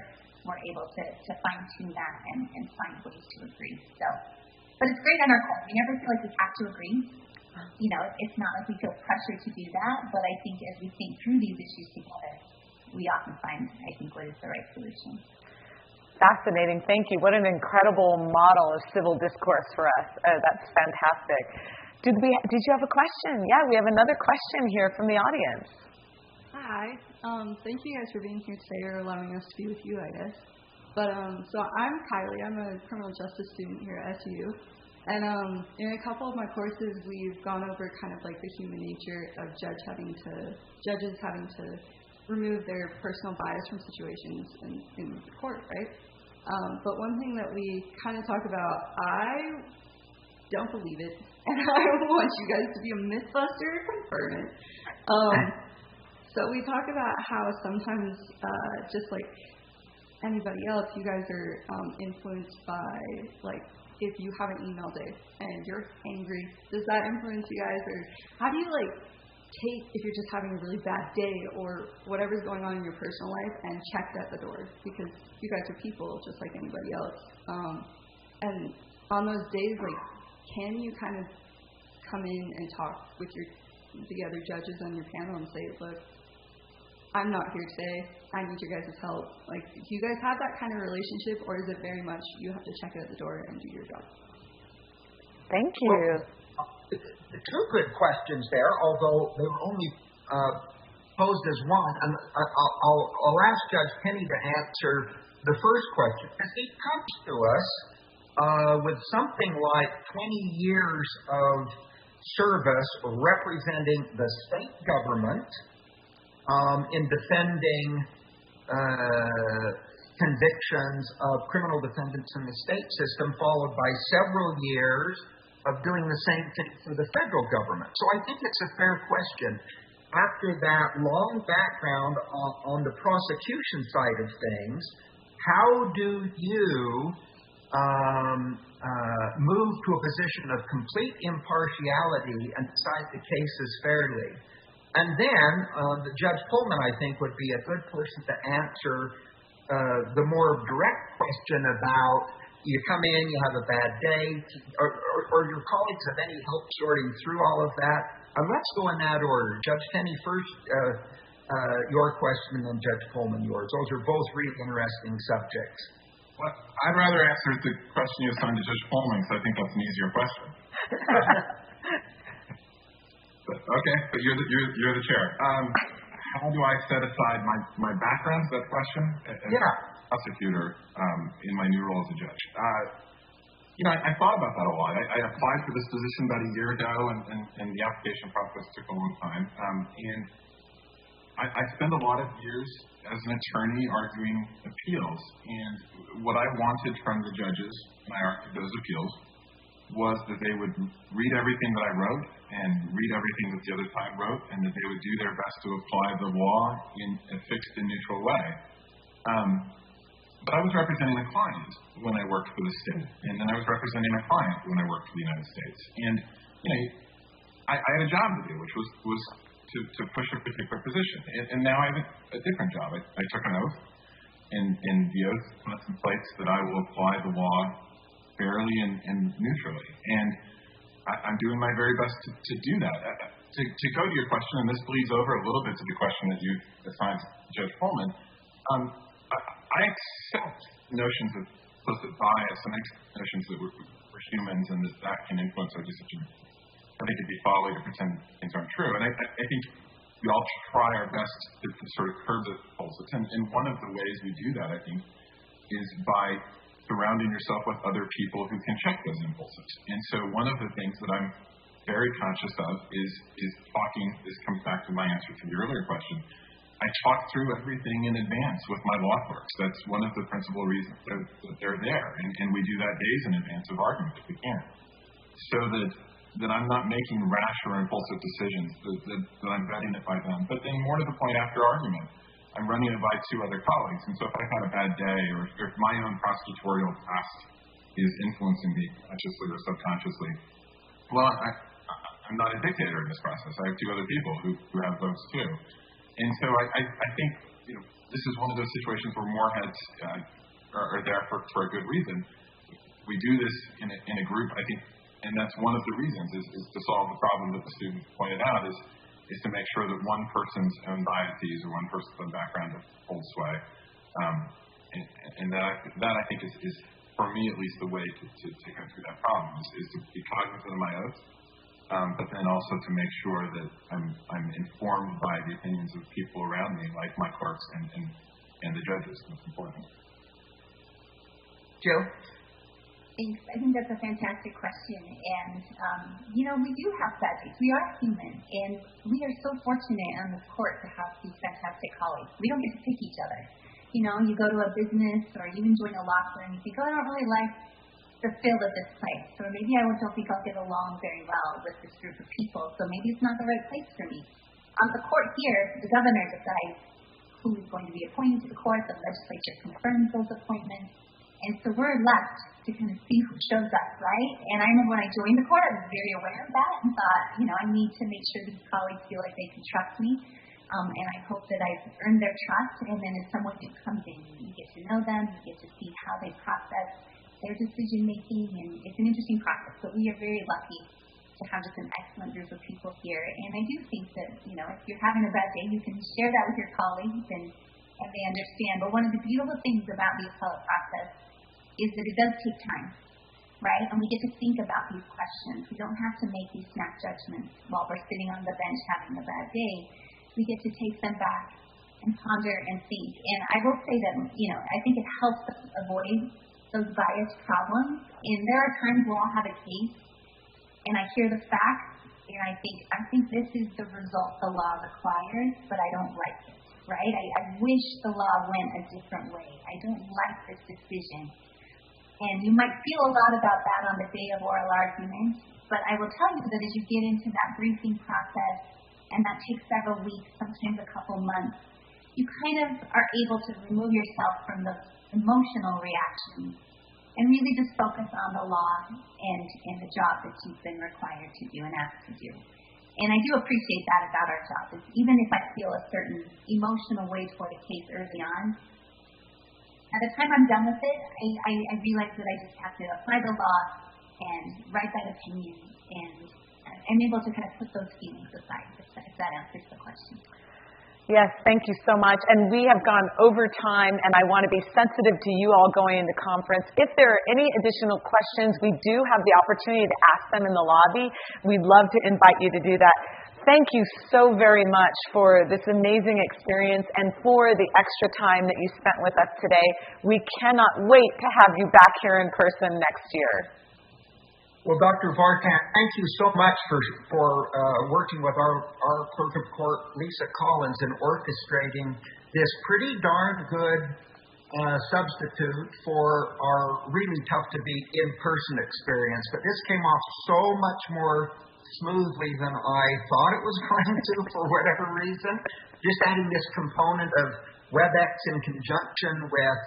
we're able to fine-tune that and find ways to agree. So, but it's great on our court. We never feel like we have to agree. You know, it's not like we feel pressure to do that, but I think as we think through these issues together, we often find, I think, what is the right solution. Fascinating. Thank you. What an incredible model of civil discourse for us. That's fantastic. Did you have a question? Yeah, we have another question here from the audience. Hi. Thank you guys for being here today or allowing us to be with you, I guess. But so I'm Kylie. I'm a criminal justice student here at SU. And in a couple of my courses, we've gone over kind of like the human nature of judges having to remove their personal bias from situations in the court, right? But one thing that we kind of talk about, I don't believe it, and I want you guys to be a mythbuster and confirm it. So we talk about how sometimes, just like anybody else, you guys are influenced by, like, if you have an email day and you're angry, does that influence you guys? Or how do you, like, take if you're just having a really bad day or whatever's going on in your personal life and check at the door? Because you guys are people just like anybody else. And on those days, like, can you kind of come in and talk with the other judges on your panel and say, look, I'm not here today. I need your guys' help. Like, do you guys have that kind of relationship, or is it very much you have to check it at the door and do your job? Thank you. Well, two good questions there, although they were only posed as one. And I'll ask Judge Penny to answer the first question. As he comes to us with something like 20 years of service representing the state government in defending convictions of criminal defendants in the state system, followed by several years of doing the same thing for the federal government. So I think it's a fair question. After that long background on the prosecution side of things, how do you move to a position of complete impartiality and decide the cases fairly? And then Judge Pullman, I think, would be a good person to answer the more direct question about you come in, you have a bad day, or your colleagues have any help sorting through all of that. Let's go in that order. Judge Penny first, your question, and then Judge Pullman yours. Those are both really interesting subjects. Well, I'd rather answer the question you assigned to Judge Pullman, because I think that's an easier question. Okay, but you're the chair. How do I set aside my background? Is that the question? As a prosecutor in my new role as a judge. I thought about that a lot. I applied for this position about a year ago, and the application process took a long time. And I spent a lot of years as an attorney arguing appeals. And what I wanted from the judges when I argued those appeals was that they would read everything that I wrote and read everything that the other side wrote, and that they would do their best to apply the law in a fixed and neutral way. But I was representing a client when I worked for the state, and then I was representing a client when I worked for the United States. And I had a job to do, which was to push a particular position. And now I have a different job. I took an oath, and the oath contemplates that I will apply the law fairly and neutrally. And I'm doing my very best to do that. To go to your question, and this bleeds over a little bit to the question that you assigned to Judge Pullman, I accept notions of implicit bias and notions that we're humans and that can influence our decisions. I think it'd be folly to pretend things aren't true. And I think we all try our best to sort of curb the impulses. And one of the ways we do that, I think, is by surrounding yourself with other people who can check those impulses. And so one of the things that I'm very conscious of is talking. This comes back to my answer to the earlier question. I talk through everything in advance with my law clerks. That's one of the principal reasons that they're there. And we do that days in advance of argument if we can. So that I'm not making rash or impulsive decisions, that I'm vetting it by them. But then more to the point, after argument, I'm running it by two other colleagues. And so if I've had a bad day, or if my own prosecutorial past is influencing me consciously or subconsciously, well, I'm not a dictator in this process. I have two other people who have votes too. And so I think, this is one of those situations where more heads are there for a good reason. We do this in a group, I think, and that's one of the reasons is to solve the problem that the student pointed out is to make sure that one person's own biases or one person's own background holds sway. And that I think is, for me at least, the way to go through that problem is to be cognizant of my oath, but then also to make sure that I'm informed by the opinions of people around me, like my clerks and the judges, most important. Jill? Thanks. I think that's a fantastic question. And, we do have bad days. We are human. And we are so fortunate on this court to have these fantastic colleagues. We don't get to pick each other. You go to a business or you even join a law firm and you think, I don't really like the feel of this place. Or maybe I don't think I'll get along very well with this group of people. So maybe it's not the right place for me. On the court here, the governor decides who is going to be appointed to the court. The legislature confirms those appointments. And so we're left to kind of see who shows up, right? And I remember when I joined the court, I was very aware of that and thought, I need to make sure these colleagues feel like they can trust me. And I hope that I've earned their trust. And then as someone who comes in, you get to know them, you get to see how they process their decision making, and it's an interesting process. But we are very lucky to have just an excellent group of people here. And I do think that, if you're having a bad day, you can share that with your colleagues and they understand. But one of the beautiful things about the appellate process is that it does take time, right? And we get to think about these questions. We don't have to make these snap judgments while we're sitting on the bench having a bad day. We get to take them back and ponder and think. And I will say that, I think it helps us avoid those bias problems. And there are times we'll all have a case, and I hear the facts, and I think this is the result the law requires, but I don't like it, right? I wish the law went a different way. I don't like this decision. And you might feel a lot about that on the day of oral argument, but I will tell you that as you get into that briefing process, and that takes several weeks, sometimes a couple months, you kind of are able to remove yourself from the emotional reactions and really just focus on the law and the job that you've been required to do and asked to do. And I do appreciate that about our job, is even if I feel a certain emotional way toward a case early on, by the time I'm done with it, I realize that I just have to apply the law and write that opinion, and I'm able to kind of put those feelings aside, if that answers the question. Yes, thank you so much. And we have gone over time, and I want to be sensitive to you all going into conference. If there are any additional questions, we do have the opportunity to ask them in the lobby. We'd love to invite you to do that. Thank you so very much for this amazing experience and for the extra time that you spent with us today. We cannot wait to have you back here in person next year. Well, Dr. Vartan, thank you so much for working with our clerk of court, Lisa Collins, in orchestrating this pretty darn good substitute for our really tough-to-beat in-person experience. But this came off so much more smoothly than I thought it was going to, for whatever reason. Just adding this component of WebEx in conjunction with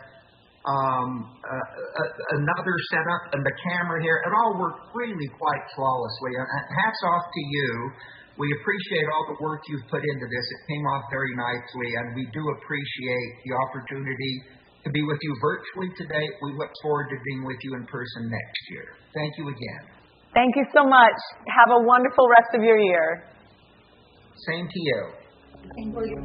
another setup and the camera here, it all worked really quite flawlessly. And hats off to you. We appreciate all the work you've put into this. It came off very nicely, and we do appreciate the opportunity to be with you virtually today. We look forward to being with you in person next year. Thank you again. Thank you so much. Have a wonderful rest of your year. Same to you. Thank you.